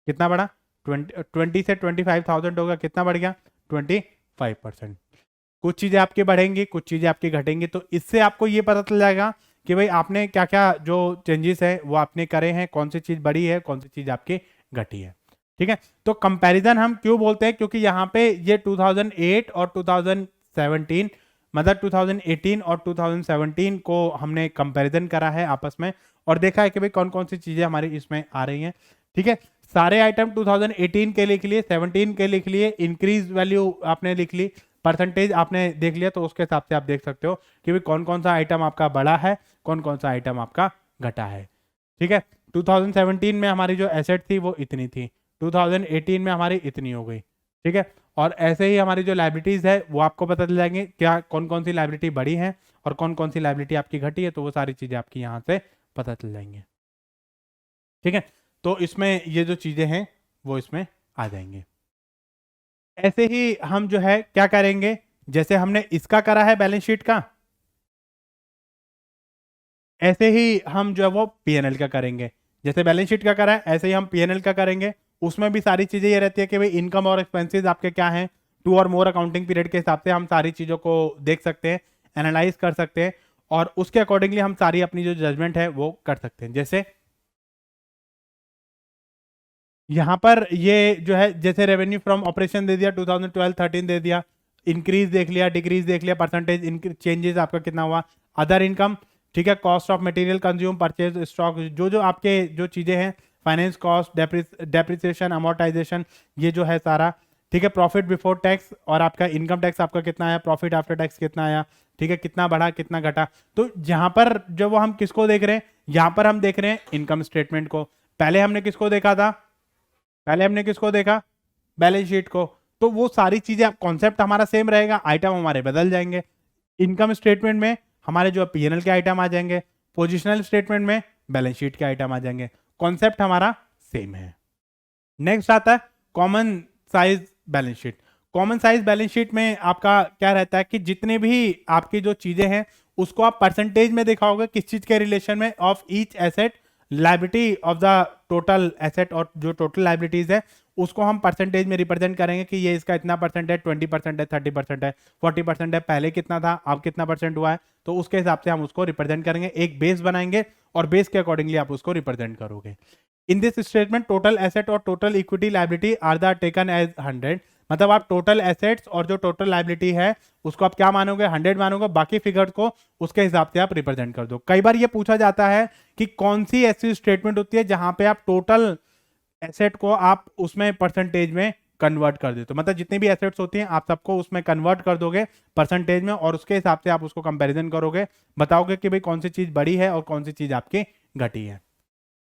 Speaker 1: कितना बढ़ा 20 से 25,000 होगा, कितना बढ़ गया 25%। कुछ चीजें आपकी बढ़ेंगी, कुछ चीजें आपकी घटेंगी, तो इससे आपको ये पता चल जाएगा कि भाई आपने क्या क्या जो चेंजेस है वो आपने करे हैं, कौन सी चीज बढ़ी है, कौन सी चीज आपकी घटी है, ठीक है। तो कंपैरिजन हम क्यों बोलते हैं, क्योंकि यहाँ पे ये 2008 और 2017, मतलब 2018 और 2017 को हमने कंपैरिजन करा है आपस में और देखा है कि भाई कौन कौन सी चीजें हमारी इसमें आ रही हैं, ठीक है। सारे आइटम 2018 के लिख लिए, 17 के लिख लिए, इंक्रीज वैल्यू आपने लिख ली, परसेंटेज आपने देख लिया, तो उसके हिसाब से आप देख सकते हो कि भाई कौन कौन सा आइटम आपका बढ़ा है, कौन कौन सा आइटम आपका घटा है, ठीक है। 2017 में हमारी जो एसेट थी वो इतनी थी, 2018 में हमारी इतनी हो गई, ठीक है। और ऐसे ही हमारी जो लाइबिलिटीज है वो आपको पता चल जाएंगे क्या कौन कौन सी लाइबिलिटी बढ़ी है और कौन कौन सी लाइबिलिटी आपकी घटी है, तो वो सारी चीजें आपकी यहाँ से पता चल जाएंगी, ठीक है। तो इसमें ये जो चीजें हैं वो इसमें आ जाएंगे। ऐसे ही हम जो है क्या करेंगे, जैसे हमने इसका करा है बैलेंस शीट का, ऐसे ही हम जो है वो पीएनएल का करेंगे। जैसे बैलेंस शीट का करा है ऐसे ही हम पीएनएल का करेंगे। उसमें भी सारी चीजें ये रहती है कि भाई इनकम और एक्सपेंसेस आपके क्या हैं, 2 और मोर अकाउंटिंग पीरियड के हिसाब से हम सारी चीजों को देख सकते हैं, एनालाइज कर सकते हैं और उसके अकॉर्डिंगली हम सारी अपनी जो जजमेंट है वो कर सकते हैं। जैसे यहाँ पर ये जो है, जैसे रेवेन्यू फ्रॉम ऑपरेशन दे दिया 2012-13 दे दिया, इंक्रीज देख लिया, डिक्रीज देख लिया, परसेंटेज चेंजेस आपका कितना हुआ, अदर इनकम, ठीक है, cost of material consume, purchase, stock, जो जो आपके जो चीजें हैं, फाइनेंस कॉस्ट, डेप्रिसिएशन, अमोर्टाइजेशन, ये जो है सारा, ठीक है। प्रॉफिट बिफोर टैक्स और आपका इनकम टैक्स आपका कितना आया, प्रॉफिट आफ्टर टैक्स कितना आया, ठीक है, कितना बढ़ा कितना घटा। तो यहाँ पर जब वो हम किसको देख रहे हैं, यहाँ पर हम देख रहे हैं इनकम स्टेटमेंट को। पहले हमने किसको देखा था, पहले हमने किसको देखा, बैलेंस शीट को। तो वो सारी चीजें, कॉन्सेप्ट हमारा सेम रहेगा, आइटम हमारे बदल जाएंगे। इनकम स्टेटमेंट में हमारे जो पीएनएल के आइटम आ जाएंगे, पोजिशनल स्टेटमेंट में बैलेंस शीट के आइटम आ जाएंगे, कॉन्सेप्ट हमारा सेम है। नेक्स्ट आता है common size balance sheet. Common size balance sheet में आपका क्या रहता है कि जितने भी आपकी जो चीजें हैं उसको आप परसेंटेज में दिखाओगे, किस चीज के रिलेशन में, of each asset, liability of the total asset, और जो टोटल लाइबिलिटीज है उसको हम परसेंटेज में रिप्रेजेंट करेंगे कि ये इसका इतना परसेंट है, 20% है, 30% है, 40% है, पहले कितना था अब कितना परसेंट हुआ है, तो उसके हिसाब से हम उसको रिप्रेजेंट करेंगे, एक बेस बनाएंगे और बेस के अकॉर्डिंगली आप उसको रिप्रेजेंट करोगे। In this statement total asset और total equity liability are the taken as 100, मतलब आप टोटल एसेट्स और जो टोटल लाइबिलिटी है उसको आप क्या मानोगे, 100 मानोगे, बाकी फिगर को उसके हिसाब से आप रिप्रेजेंट कर दो। कई बार ये पूछा जाता है कि कौन सी ऐसी स्टेटमेंट होती है जहां पे आप टोटल एसेट को आप उसमें परसेंटेज में कन्वर्ट कर देते हो, मतलब जितनी भी एसेट्स होती हैं आप सबको उसमें कन्वर्ट कर दोगे परसेंटेज में और उसके हिसाब से आप उसको कंपैरिजन करोगे, बताओगे कि भाई कौन सी चीज बड़ी है और कौन सी चीज आपकी घटी है,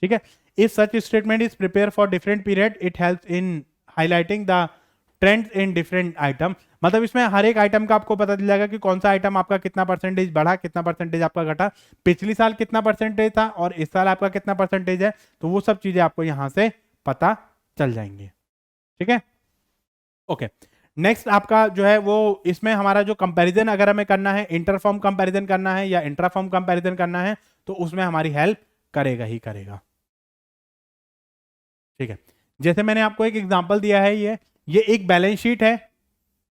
Speaker 1: ठीक है। If such statement is prepare for different period it helps in highlighting the trends in different item, मतलब इसमें हर एक आइटम का आपको पता चल जाएगा कि कौन सा आइटम आपका कितना परसेंटेज बढ़ा, कितना परसेंटेज आपका घटा, पिछली साल कितना परसेंटेज था और इस साल आपका कितना परसेंटेज है, तो वो सब चीजें आपको यहां से पता चल जाएंगे, ठीक है। ओके, नेक्स्ट आपका जो है वो, इसमें हमारा जो कंपैरिजन अगर हमें करना है, इंटरफॉर्म कंपैरिजन करना है या इंट्राफॉर्म कंपैरिजन करना है, तो उसमें हमारी हेल्प करेगा ही करेगा। ठीक है, जैसे मैंने आपको एक एग्जांपल दिया है, ये एक बैलेंस शीट है,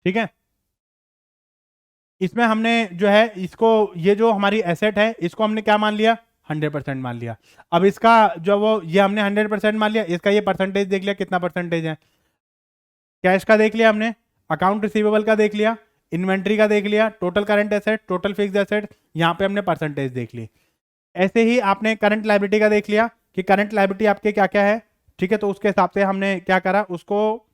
Speaker 1: ठीक है। इसमें हमने जो है इसको, ये जो हमारी एसेट है इसको हमने क्या मान लिया, 100% मान लिया। अब इसका जो वो ये हमने 100% मान लिया, इसका ये परसेंटेज देख लिया कितना परसेंटेज है। कैश का देख लिया हमने, अकाउंट रिसीवेबल का देख लिया, इन्वेंट्री का देख लिया, total current asset, total fixed asset, यहाँ पे हमने परसेंटेज देख ली। ऐसे ही आपने करंट लायबिलिटी का देख लिया कि करंट लायबिलिटी आपके क्या क्या है, ठीक है। तो उसके हिसाब से हमने क्या करा, उसको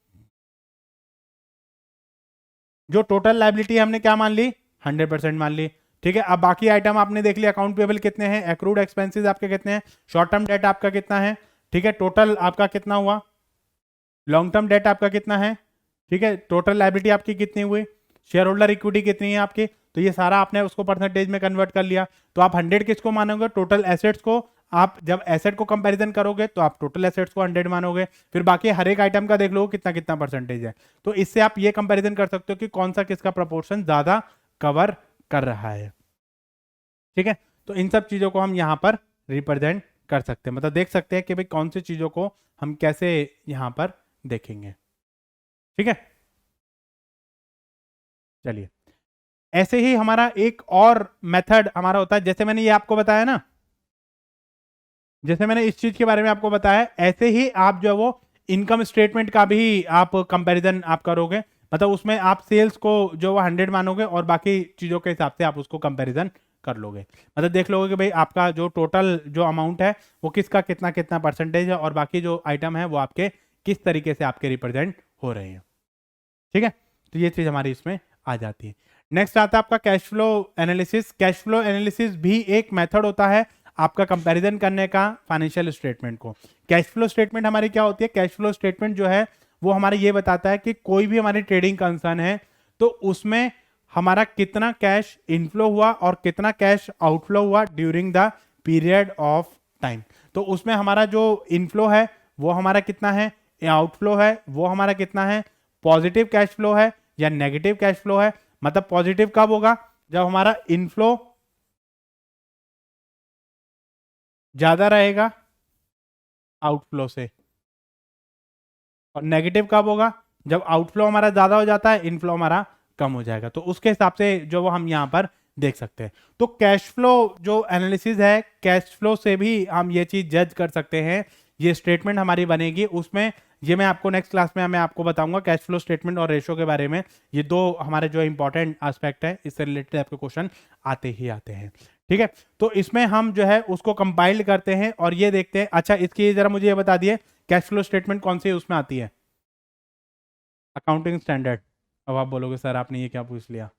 Speaker 1: जो टोटल लायबिलिटी हमने क्या मान ली, 100% मान ली, ठीक है। अब बाकी आइटम आपने देख लिया, अकाउंट पेबल कितने हैं, एक्रूड एक्सपेंसेस आपके कितने हैं, शॉर्ट टर्म डेट आपका कितना है, ठीक है, टोटल आपका कितना हुआ, लॉन्ग टर्म डेट आपका कितना है, ठीक है, टोटल लायबिलिटी आपकी कितनी हुई, शेयर होल्डर इक्विटी कितनी है आपकी। तो ये सारा आपने उसको परसेंटेज में कन्वर्ट कर लिया। तो आप 100 किसको मानोगे, टोटल एसेट्स को। आप जब एसेट को कंपैरिजन करोगे तो आप टोटल एसेट्स को 100 मानोगे, फिर बाकी हर एक आइटम का देख लो कितना कितना परसेंटेज है। तो इससे आप ये कंपैरिजन कर सकते हो कि कौन सा किसका प्रपोर्शन ज्यादा कवर कर रहा है, ठीक है। तो इन सब चीजों को हम यहाँ पर रिप्रेजेंट कर सकते हैं, मतलब देख सकते हैं कि भाई कौन सी चीजों को हम कैसे यहाँ पर देखेंगे, ठीक है। चलिए, ऐसे ही हमारा एक और मेथड हमारा होता है, जैसे मैंने ये आपको बताया ना, जैसे मैंने इस चीज के बारे में आपको बताया, ऐसे ही आप जो है वो इनकम स्टेटमेंट का भी आप कंपैरिजन आप करोगे, मतलब उसमें आप सेल्स को जो वो 100 मानोगे और बाकी चीजों के हिसाब से आप उसको कंपैरिजन कर लोगे, मतलब देख लोगे कि भाई आपका जो टोटल जो अमाउंट है वो किसका कितना कितना परसेंटेज है और बाकी जो आइटम है वो आपके किस तरीके से आपके रिप्रेजेंट हो रहे हैं, ठीक है। तो ये चीज हमारी इसमें आ जाती है। नेक्स्ट आता है आपका cash flow analysis. Cash flow analysis भी एक मेथड होता है आपका कंपैरिजन करने का फाइनेंशियल स्टेटमेंट को। कैश फ्लो स्टेटमेंट हमारी क्या होती है, कैश फ्लो स्टेटमेंट जो है वो हमारे ये बताता है कि कोई भी हमारी ट्रेडिंग कंसर्न है तो उसमें हमारा कितना कैश इनफ्लो हुआ और कितना कैश आउटफ्लो हुआ during the period of time. तो उसमें हमारा जो इनफ्लो है वो हमारा कितना है, आउटफ्लो है वो हमारा कितना है, पॉजिटिव कैश फ्लो है या नेगेटिव कैश फ्लो है। मतलब पॉजिटिव कब होगा, जब हमारा इनफ्लो ज्यादा रहेगा आउटफ्लो से, और नेगेटिव कब होगा, जब आउटफ्लो हमारा ज्यादा हो जाता है इनफ्लो हमारा कम हो जाएगा। तो उसके हिसाब से जो वो हम यहाँ पर देख सकते हैं। तो कैश फ्लो जो एनालिसिस है, कैश फ्लो से भी हम ये चीज जज कर सकते हैं, ये स्टेटमेंट हमारी बनेगी उसमें। ये मैं आपको नेक्स्ट क्लास में मैं आपको बताऊंगा कैश फ्लो स्टेटमेंट और रेशो के बारे में। ये दो हमारे जो इंपॉर्टेंट एस्पेक्ट है, इससे रिलेटेड आपके क्वेश्चन आते ही आते हैं, ठीक है। तो इसमें हम जो है उसको कंपाइल करते हैं और ये देखते हैं। अच्छा, इसकी जरा मुझे ये बता दिए कैश फ्लो स्टेटमेंट कौन सी उसमें आती है, अकाउंटिंग स्टैंडर्ड। अब आप बोलोगे सर आपने ये क्या पूछ लिया,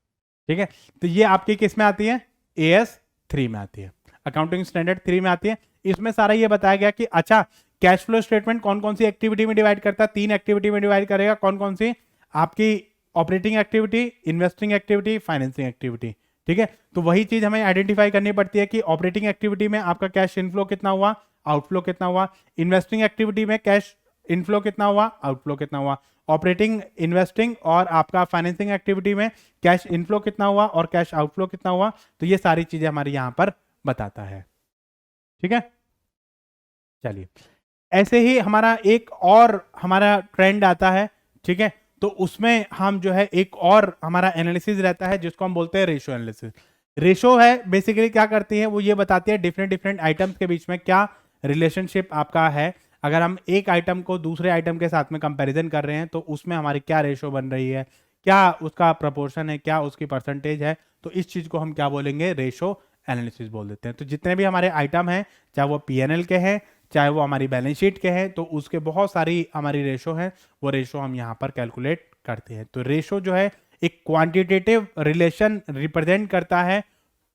Speaker 1: ठीक है। तो ये आपकी किस में आती है, AS3 में आती है, अकाउंटिंग स्टैंडर्ड 3 में आती है। इसमें सारा ये बताया गया कि अच्छा कैश फ्लो स्टेटमेंट कौन कौन सी एक्टिविटी में डिवाइड करता है, 3 एक्टिविटी में डिवाइड करेगा। कौन कौन सी, आपकी operating activity, investing activity, financing activity, ठीक है। तो वही चीज हमें आइडेंटिफाई करनी पड़ती है कि ऑपरेटिंग एक्टिविटी में आपका कैश इनफ्लो कितना हुआ, आउटफ्लो कितना हुआ, इन्वेस्टिंग एक्टिविटी में कैश इनफ्लो कितना हुआ, आउटफ्लो कितना हुआ, ऑपरेटिंग, इन्वेस्टिंग और आपका फाइनेंसिंग एक्टिविटी में कैश इनफ्लो कितना हुआ और कैश आउटफ्लो कितना हुआ। तो ये सारी चीजें हमारी यहां पर बताता है, ठीक है। चलिए, ऐसे ही हमारा एक और हमारा ट्रेंड आता है, ठीक है। तो उसमें हम जो है एक और हमारा एनालिसिस रहता है जिसको हम बोलते हैं रेशो एनालिसिस। रेशो है बेसिकली क्या करती है, वो ये बताती है डिफरेंट डिफरेंट आइटम्स के बीच में क्या रिलेशनशिप आपका है। अगर हम एक आइटम को दूसरे आइटम के साथ में कंपैरिजन कर रहे हैं तो उसमें हमारी क्या रेशो बन रही है, क्या उसका प्रपोर्शन है, क्या उसकी परसेंटेज है। तो इस चीज को हम क्या बोलेंगे, रेशो एनालिसिस बोल देते हैं। तो जितने भी हमारे आइटम हैं, चाहे वो P&L के हैं, चाहे वो हमारी बैलेंस शीट के हैं, तो उसके बहुत सारी हमारी रेशो हैं, वो रेशो हम यहाँ पर कैलकुलेट करते हैं। तो रेशो जो है एक क्वांटिटेटिव रिलेशन रिप्रेजेंट करता है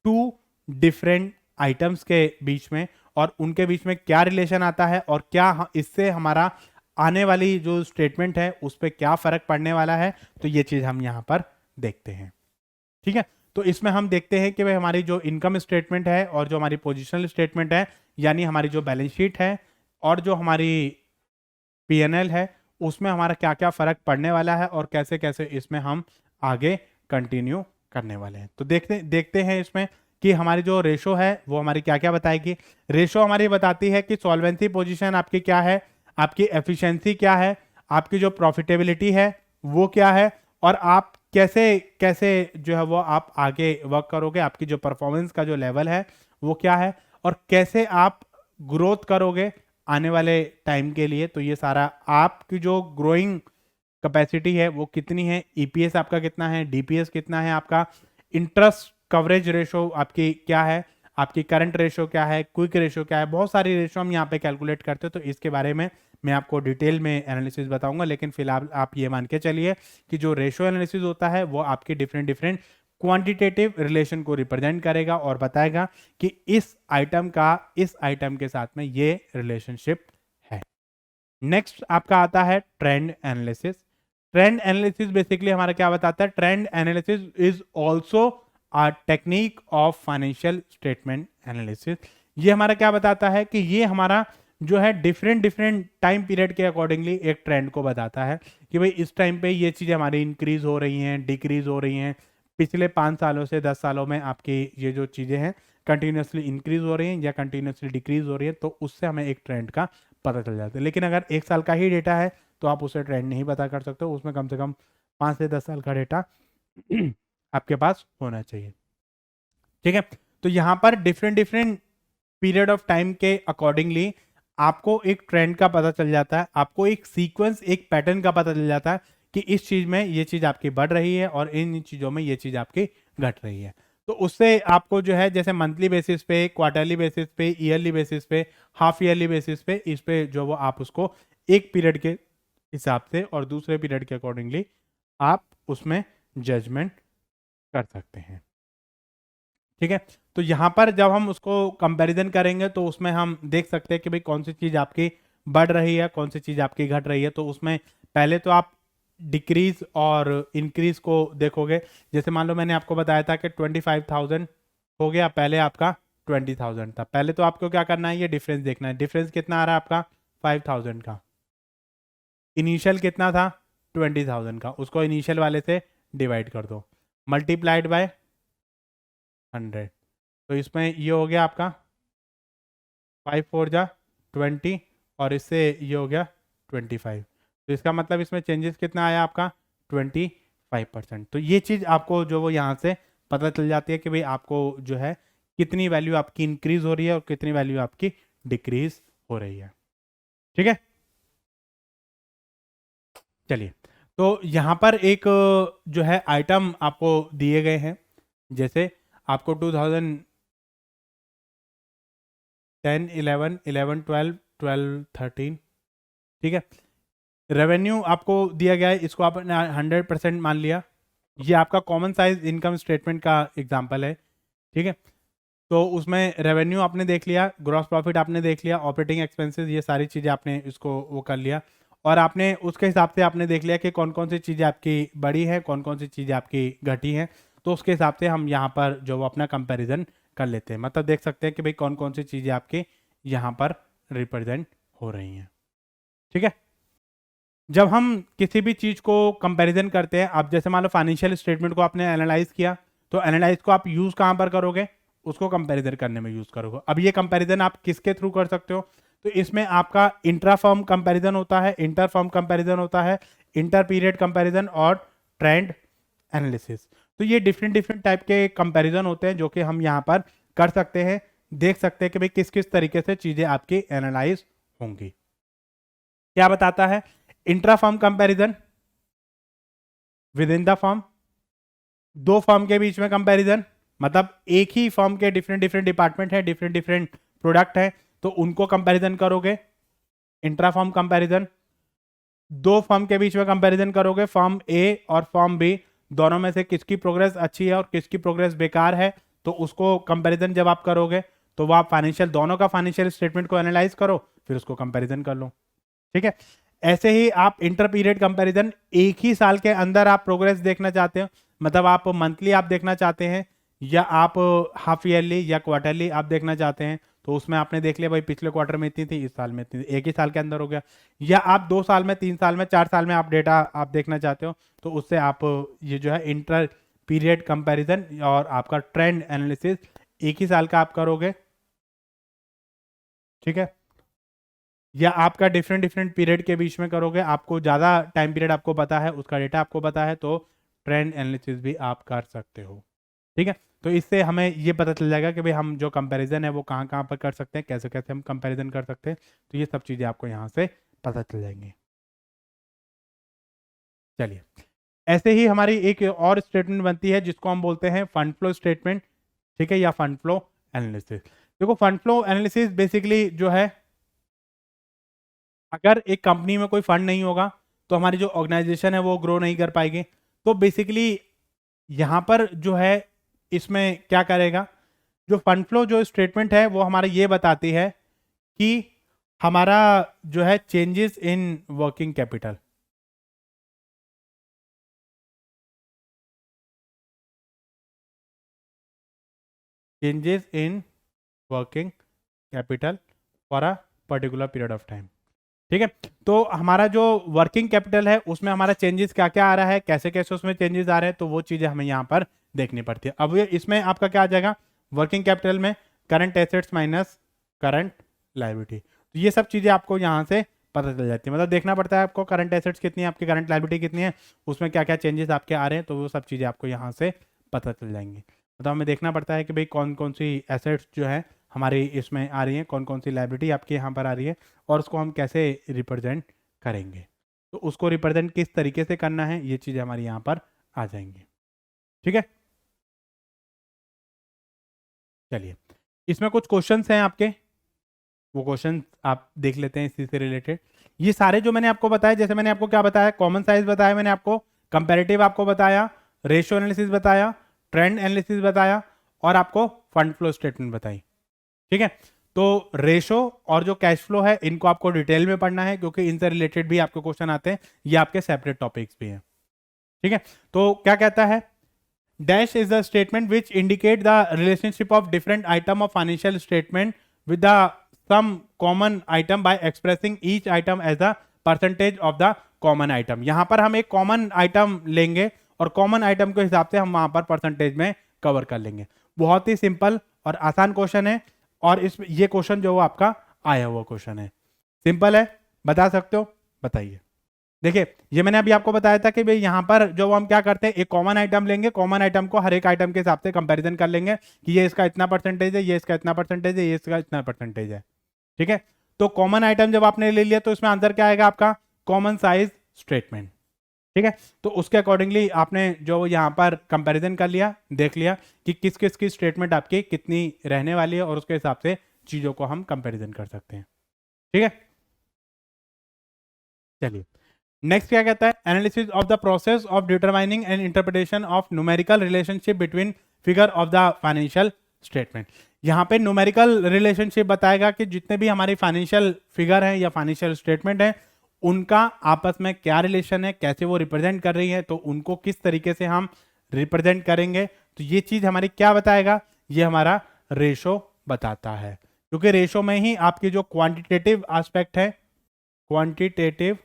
Speaker 1: टू डिफरेंट आइटम्स के बीच में, और उनके बीच में क्या रिलेशन आता है और क्या इससे हमारा आने वाली जो स्टेटमेंट है उस पर क्या फर्क पड़ने वाला है। तो ये चीज हम यहाँ पर देखते हैं, ठीक है। तो इसमें हम देखते हैं कि भाई हमारी जो इनकम स्टेटमेंट है और जो हमारी पोजिशनल स्टेटमेंट है, यानी हमारी जो बैलेंस शीट है और जो हमारी P&L है, उसमें हमारा क्या क्या फर्क पड़ने वाला है और कैसे कैसे इसमें हम आगे कंटिन्यू करने वाले हैं। तो देखते हैं इसमें कि हमारी जो रेशो है वो हमारी क्या क्या बताएगी। रेशो हमारी बताती है कि सॉल्वेंसी पोजीशन आपकी क्या है, आपकी एफिशिएंसी क्या है, आपकी जो प्रॉफिटेबिलिटी है वो क्या है, और आप कैसे कैसे जो है वो आप आगे वर्क करोगे, आपकी जो परफॉर्मेंस का जो लेवल है वो क्या है, और कैसे आप ग्रोथ करोगे आने वाले टाइम के लिए। तो ये सारा आपकी जो ग्रोइंग कैपेसिटी है वो कितनी है, ईपीएस आपका कितना है, डीपीएस कितना है, आपका इंटरेस्ट कवरेज रेशो आपकी क्या है, आपकी करंट रेशो क्या है, क्विक रेशो क्या है, बहुत सारी रेशो हम यहाँ पे कैलकुलेट करते हैं। तो इसके बारे में मैं आपको डिटेल में एनालिसिस बताऊंगा, लेकिन फिलहाल आप ये मान के चलिए कि जो रेशो एनालिसिस होता है वो आपके डिफरेंट डिफरेंट क्वांटिटेटिव रिलेशन को रिप्रेजेंट करेगा और बताएगा कि इस आइटम का इस आइटम के साथ में ये रिलेशनशिप है। नेक्स्ट आपका आता है trend analysis. Trend analysis basically हमारा क्या बताता है, trend analysis is also a technique of financial statement analysis. ये हमारा क्या बताता है कि ये हमारा जो है डिफरेंट डिफरेंट टाइम पीरियड के अकॉर्डिंगली एक ट्रेंड को बताता है कि भाई इस टाइम पे ये चीज़ें हमारी इंक्रीज हो रही हैं, डिक्रीज हो रही हैं, पिछले 5 सालों से 10 सालों में आपकी ये जो चीज़ें हैं कंटिन्यूसली इंक्रीज हो रही हैं या कंटिन्यूसली डिक्रीज हो रही है, तो उससे हमें एक ट्रेंड का पता चल जाता है। लेकिन अगर 1 साल का ही डेटा है तो आप उसे ट्रेंड नहीं पता कर सकते हो, उसमें कम से कम 5 से 10 साल का डेटा आपके पास होना चाहिए। ठीक है, तो यहाँ पर different different period of time के अकॉर्डिंगली आपको एक ट्रेंड का पता चल जाता है, आपको एक सीक्वेंस एक पैटर्न का पता चल जाता है कि इस चीज में ये चीज आपकी बढ़ रही है और इन चीजों में ये चीज आपकी घट रही है। तो उससे आपको जो है जैसे मंथली बेसिस पे, क्वार्टरली बेसिस पे, ईयरली बेसिस पे, हाफ ईयरली बेसिस पे, इस पे जो वो आप उसको एक पीरियड के हिसाब से और दूसरे पीरियड के अकॉर्डिंगली आप उसमें जजमेंट कर सकते हैं। ठीक है, तो यहाँ पर जब हम उसको कंपैरिजन करेंगे तो उसमें हम देख सकते हैं कि भाई कौन सी चीज़ आपकी बढ़ रही है, कौन सी चीज़ आपकी घट रही है। तो उसमें पहले तो आप डिक्रीज और इंक्रीज को देखोगे। जैसे मान लो मैंने आपको बताया था कि 25,000 हो गया, पहले आपका 20,000 था। पहले तो आपको क्या करना है, ये डिफरेंस देखना है। डिफरेंस कितना आ रहा है आपका 5,000 का। इनिशियल कितना था 20,000 का, उसको इनिशियल वाले से डिवाइड कर दो, मल्टीप्लाइड बाय 100। तो इसमें ये हो गया आपका 5 4 जा 20 और इससे ये हो गया 25। तो इसका मतलब इसमें चेंजेस कितना आया आपका 25%। तो ये चीज़ आपको जो वो यहाँ से पता चल जाती है कि भाई आपको जो है कितनी वैल्यू आपकी इंक्रीज हो रही है और कितनी वैल्यू आपकी डिक्रीज हो रही है। ठीक है, चलिए, तो यहाँ पर एक जो है आइटम आपको दिए गए हैं। जैसे आपको 2010 11 11 12 12 13, ठीक है, रेवेन्यू आपको दिया गया है, इसको आपने 100% मान लिया। ये आपका कॉमन साइज इनकम स्टेटमेंट का एग्जांपल है। ठीक है, तो उसमें रेवेन्यू आपने देख लिया, ग्रॉस प्रॉफिट आपने देख लिया, ऑपरेटिंग एक्सपेंसेस, ये सारी चीज़ें आपने इसको वो कर लिया, और आपने उसके हिसाब से आपने देख लिया कि कौन कौन सी चीज़ें आपकी बड़ी हैं, कौन कौन सी चीज़ें आपकी घटी हैं। तो उसके हिसाब से हम यहाँ पर जो वो अपना कंपैरिजन कर लेते हैं, मतलब देख सकते हैं कि भाई कौन कौन सी चीज़ें आपकी यहाँ पर रिप्रेजेंट हो रही हैं। ठीक है, जब हम किसी भी चीज़ को कंपैरिजन करते हैं, आप जैसे मान लो फाइनेंशियल स्टेटमेंट को आपने एनालाइज किया, तो एनालाइज को आप यूज़ कहाँ पर करोगे, उसको कंपैरिजन करने में यूज़ करोगे। अब ये कंपैरिजन आप किसके थ्रू कर सकते हो, तो इसमें आपका इंट्रा फर्म कंपैरिजन होता है, इंटर फर्म कंपैरिजन होता है, इंटर पीरियड कंपैरिजन और ट्रेंड एनालिसिस। तो ये डिफरेंट डिफरेंट टाइप के कंपैरिजन होते हैं जो कि हम यहाँ पर कर सकते हैं, देख सकते हैं कि भाई किस किस तरीके से चीज़ें आपकी एनालाइज होंगी। क्या बताता है, intra firm comparison with in the firm, दो फर्म के बीच में कंपैरिजन, मतलब एक ही फर्म के डिफरेंट डिफरेंट डिपार्टमेंट है, डिफरेंट डिफरेंट प्रोडक्ट है, तो उनको कंपैरिजन करोगे, इंट्रा फर्म कंपैरिजन। दो फर्म के बीच में कंपैरिजन करोगे, फर्म ए और फर्म बी, दोनों में से किसकी प्रोग्रेस अच्छी है और किसकी प्रोग्रेस बेकार है, तो उसको कंपैरिजन जब आप करोगे तो वो आप फाइनेंशियल, दोनों का फाइनेंशियल स्टेटमेंट को एनालाइज करो, फिर उसको कंपैरिजन कर लो। ठीक है, ऐसे ही आप इंटर पीरियड कंपैरिजन, एक ही साल के अंदर आप प्रोग्रेस देखना चाहते हो, मतलब आप मंथली आप देखना चाहते हैं या आप हाफ ईयरली या क्वार्टरली आप देखना चाहते हैं, तो उसमें आपने देख लिया भाई पिछले क्वार्टर में इतनी थी, इस साल में इतनी थी, एक ही साल के अंदर हो गया। या आप 2 साल में, 3 साल में, 4 साल में आप डेटा आप देखना चाहते हो, तो उससे आप ये जो है इंटर पीरियड कंपैरिजन और आपका ट्रेंड एनालिसिस एक ही साल का आप करोगे। ठीक है, या आपका डिफरेंट डिफरेंट पीरियड के बीच में करोगे, आपको ज़्यादा टाइम पीरियड आपको पता है, उसका डेटा आपको पता है, तो ट्रेंड एनालिसिस भी आप कर सकते हो। ठीक है, तो इससे हमें ये पता चल जाएगा कि भाई हम जो कंपैरिजन है वो कहाँ कहाँ पर कर सकते हैं, कैसे कैसे हम कंपैरिजन कर सकते हैं। तो ये सब चीज़ें आपको यहाँ से पता चल जाएंगी। चलिए, ऐसे ही हमारी एक और स्टेटमेंट बनती है जिसको हम बोलते हैं फंड फ्लो स्टेटमेंट। ठीक है, या फंड फ्लो एनालिसिस। देखो, फंड फ्लो एनालिसिस बेसिकली जो है, अगर एक कंपनी में कोई फंड नहीं होगा तो हमारी जो ऑर्गेनाइजेशन है वो ग्रो नहीं कर पाएगी। तो बेसिकली यहाँ पर जो है, इसमें क्या करेगा, जो फंड फ्लो जो स्टेटमेंट है वो हमारा ये बताती है कि हमारा जो है changes in working capital, changes in working capital for a particular period of time. ठीक है, तो हमारा जो वर्किंग कैपिटल है उसमें हमारा चेंजेस क्या क्या आ रहा है, कैसे कैसे उसमें चेंजेस आ रहे हैं, तो वो चीजें हमें यहाँ पर देखनी पड़ती है। अब ये इसमें आपका क्या आ जाएगा, वर्किंग कैपिटल में current assets minus current liability. तो ये सब चीजें आपको यहाँ से पता चल जाती है, मतलब देखना पड़ता है आपको करंट एसेट्स कितनी है, आपकी करंट लायबिलिटी कितनी है, उसमें क्या क्या चेंजेस आपके आ रहे हैं, तो वो सब चीजें आपको यहाँ से पता चल जाएंगी। मतलब हमें देखना पड़ता है कि भाई कौन कौन सी एसेट्स जो है हमारी इसमें आ रही है, कौन कौन सी लायबिलिटी आपके यहाँ पर आ रही है, और उसको हम कैसे रिप्रेजेंट करेंगे। तो उसको रिप्रेजेंट किस तरीके से करना है, ये चीज़ें हमारी यहाँ पर आ जाएंगी। ठीक है, चलिए, इसमें कुछ क्वेश्चंस हैं आपके, वो क्वेश्चन आप देख लेते हैं इसी से रिलेटेड। ये सारे जो मैंने आपको बताया, जैसे मैंने आपको क्या बताया, कॉमन साइज बताया मैंने आपको, कंपैरेटिव आपको बताया, रेशियो एनालिसिस बताया, ट्रेंड एनालिसिस बताया, और आपको फंड फ्लो स्टेटमेंट बताई। ठीक है, तो रेशो और जो कैश फ्लो है इनको आपको डिटेल में पढ़ना है, क्योंकि इनसे रिलेटेड भी आपके क्वेश्चन आते हैं, ये आपके सेपरेट टॉपिक्स भी हैं। ठीक है, तो क्या कहता है, dash is the statement which indicate the relationship of different item of financial statement with the some common item by expressing each item as the percentage of the common item. यहां पर हम एक कॉमन आइटम लेंगे और common item के हिसाब से हम वहां पर परसेंटेज में कवर कर लेंगे। बहुत ही सिंपल और आसान क्वेश्चन है, और इस ये क्वेश्चन जो वो आपका आया हुआ क्वेश्चन है, सिंपल है, बता सकते हो, बताइए। देखिए, ये मैंने अभी आपको बताया था कि भाई यहाँ पर जो हम क्या करते हैं, एक कॉमन आइटम लेंगे, कॉमन आइटम को हर एक आइटम के हिसाब से कंपैरिजन कर लेंगे कि ये इसका इतना परसेंटेज है, ये इसका इतना परसेंटेज है, ये इसका इतना परसेंटेज है। ठीक है, तो कॉमन आइटम जब आपने ले लिया तो इसमें आंसर क्या आएगा आपका, कॉमन साइज स्टेटमेंट। ठीक है, तो उसके अकॉर्डिंगली आपने जो यहाँ पर कंपैरिजन कर लिया, देख लिया कि किस किस की स्टेटमेंट आपकी कितनी रहने वाली है, और उसके हिसाब से चीजों को हम कंपैरिजन कर सकते हैं। ठीक है, चलिए, नेक्स्ट क्या कहता है, analysis of the process of determining and interpretation of numerical relationship between figure of the financial statement. यहाँ पे न्यूमेरिकल रिलेशनशिप बताएगा कि जितने भी हमारी फाइनेंशियल फिगर हैं या फाइनेंशियल स्टेटमेंट हैं, उनका आपस में क्या रिलेशन है, कैसे वो रिप्रेजेंट कर रही है, तो उनको किस तरीके से हम रिप्रेजेंट करेंगे। तो ये चीज हमारी क्या बताएगा, ये हमारा रेशो बताता है, क्योंकि रेशो में ही आपकी जो क्वांटिटेटिव एस्पेक्ट है, quantitative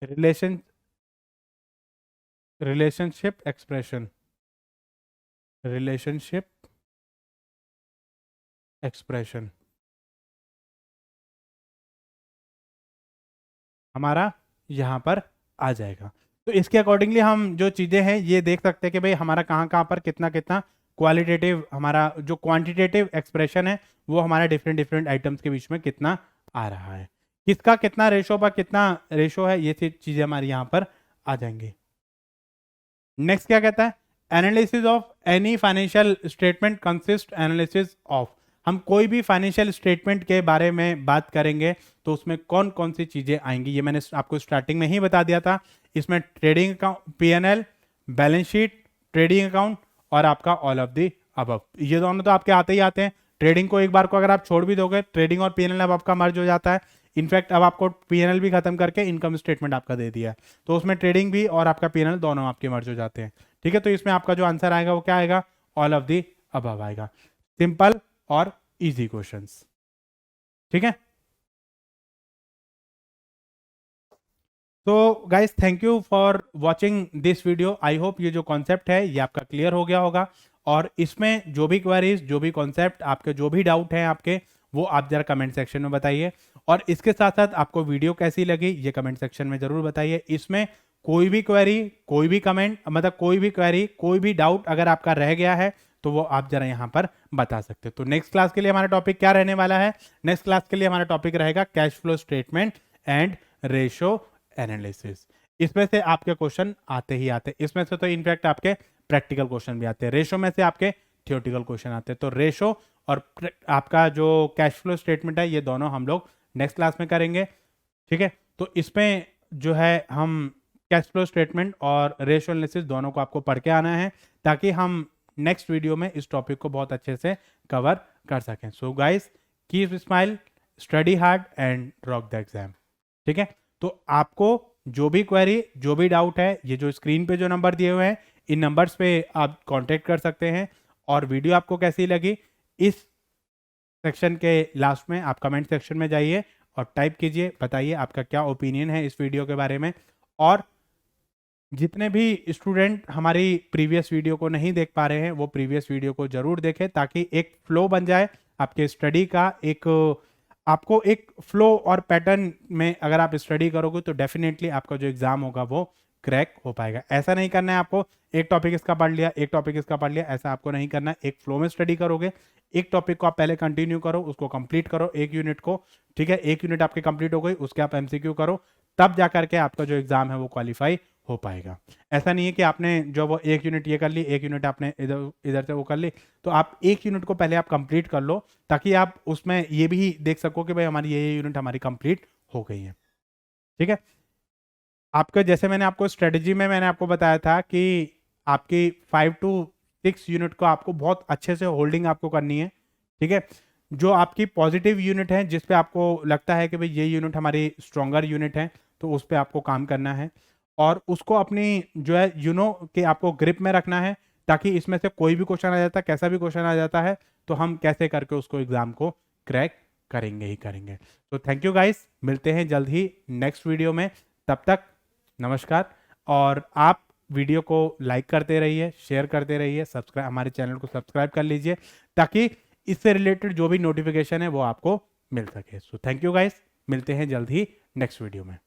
Speaker 1: relation relationship expression, relationship expression हमारा यहाँ पर आ जाएगा। तो इसके अकॉर्डिंगली हम जो चीज़ें हैं ये देख सकते हैं कि भाई हमारा कहाँ कहाँ पर कितना कितना क्वालिटेटिव, हमारा जो क्वांटिटेटिव एक्सप्रेशन है वो हमारा डिफरेंट डिफरेंट आइटम्स के बीच में कितना आ रहा है, किसका कितना रेशो पर कितना रेशो है, ये चीज़ें हमारी यहाँ पर आ जाएंगी। नेक्स्ट क्या कहता है, analysis of any financial statement consist analysis of. हम कोई भी फाइनेंशियल स्टेटमेंट के बारे में बात करेंगे तो उसमें कौन कौन सी चीजें आएंगी, ये मैंने आपको स्टार्टिंग में ही बता दिया था। इसमें trading account, PNL, balance sheet, trading account और आपका ऑल ऑफ दी अबव, ये दोनों तो आपके आते ही आते हैं। ट्रेडिंग को एक बार को अगर आप छोड़ भी दोगे, ट्रेडिंग और पीएनएल अब आपका मर्ज हो जाता है। इनफैक्ट अब आपको पीएनएल भी खत्म करके इनकम स्टेटमेंट आपका दे दिया है, तो उसमें ट्रेडिंग भी और आपका पीएनएल दोनों आपके मर्ज हो जाते हैं। ठीक है, तो इसमें आपका जो आंसर आएगा वो क्या आएगा, ऑल ऑफ दी अबव आएगा। सिंपल और इजी क्वेश्चंस। ठीक है, तो guys thank you for watching this video. I hope ये जो कॉन्सेप्ट है ये आपका क्लियर हो गया होगा, और इसमें जो भी क्वेरीज, जो भी कॉन्सेप्ट, आपके जो भी डाउट हैं आपके, वो आप जरा कमेंट सेक्शन में बताइए। और इसके साथ साथ आपको वीडियो कैसी लगी ये कमेंट सेक्शन में जरूर बताइए। इसमें कोई भी क्वेरी, कोई भी कमेंट, मतलब कोई भी क्वेरी, कोई भी डाउट अगर आपका रह गया है तो वो आप जरा यहाँ पर बता सकते हो। तो नेक्स्ट क्लास के लिए हमारा टॉपिक क्या रहने वाला है? नेक्स्ट क्लास के लिए हमारा टॉपिक रहेगा cash flow statement and ratio analysis. इसमें से आपके क्वेश्चन आते ही आते, इसमें से तो इनफैक्ट आपके प्रैक्टिकल क्वेश्चन भी आते हैं, रेशो में से आपके थियोरटिकल क्वेश्चन आते हैं। तो रेशो और आपका जो कैश फ्लो स्टेटमेंट है ये दोनों हम लोग नेक्स्ट क्लास में करेंगे, ठीक है। तो इसमें जो है हम कैश फ्लो स्टेटमेंट और रेशो एनालिसिस दोनों को आपको पढ़ के आना है ताकि हम नेक्स्ट वीडियो में इस टॉपिक को बहुत अच्छे से कवर कर सकें। So guys, keep smile, study hard and rock the exam, ठीक है। तो आपको जो भी क्वेरी, जो भी डाउट है, ये जो स्क्रीन पे जो नंबर दिए हुए हैं इन नंबर्स पे आप कांटेक्ट कर सकते हैं। और वीडियो आपको कैसी लगी इस सेक्शन के लास्ट में आप कमेंट सेक्शन में जाइए और टाइप कीजिए, बताइए आपका क्या ओपिनियन है इस वीडियो के बारे में। और जितने भी स्टूडेंट हमारी प्रीवियस वीडियो को नहीं देख पा रहे हैं वो प्रीवियस वीडियो को जरूर देखें ताकि एक फ्लो बन जाए आपके स्टडी का। एक आपको एक फ्लो और पैटर्न में अगर आप स्टडी करोगे तो डेफिनेटली आपका जो एग्जाम होगा वो क्रैक हो पाएगा। ऐसा नहीं करना है आपको एक टॉपिक इसका पढ़ लिया, एक टॉपिक इसका पढ़ लिया, ऐसा आपको नहीं करना है। एक फ्लो में स्टडी करोगे, एक टॉपिक को आप पहले कंटिन्यू करो, उसको कंप्लीट करो एक यूनिट को, ठीक है। एक यूनिट आपकी कंप्लीट हो गई, उसके आप एमसीक्यू करो, तब जाकर के आपका जो एग्जाम है वो क्वालिफाई हो पाएगा। ऐसा नहीं है कि आपने जो वो एक यूनिट ये कर ली, एक यूनिट आपने इधर इधर से वो कर ली, तो आप एक यूनिट को पहले आप कंप्लीट कर लो ताकि आप उसमें ये भी देख सको कि भाई हमारी ये यूनिट हमारी कंप्लीट हो गई है, ठीक है। आपका जैसे मैंने आपको स्ट्रेटजी में मैंने आपको बताया था कि आपकी 5 to 6 यूनिट को आपको बहुत अच्छे से होल्डिंग आपको करनी है, ठीक है। जो आपकी पॉजिटिव यूनिट है जिस पे आपको लगता है कि भाई ये यूनिट हमारी स्ट्रॉन्गर यूनिट है तो उस पर आपको काम करना है और उसको अपनी जो है कि आपको ग्रिप में रखना है ताकि इसमें से कोई भी क्वेश्चन आ जाता है, कैसा भी क्वेश्चन आ जाता है तो हम कैसे करके उसको एग्जाम को क्रैक करेंगे ही करेंगे। तो थैंक यू गाइस, मिलते हैं जल्द ही नेक्स्ट वीडियो में, तब तक नमस्कार। और आप वीडियो को लाइक करते रहिए, शेयर करते रहिए, सब्सक्राइब, हमारे चैनल को सब्सक्राइब कर लीजिए ताकि इससे रिलेटेड जो भी नोटिफिकेशन है वो आपको मिल सके। सो थैंक यू गाइस, मिलते हैं जल्द ही नेक्स्ट वीडियो में।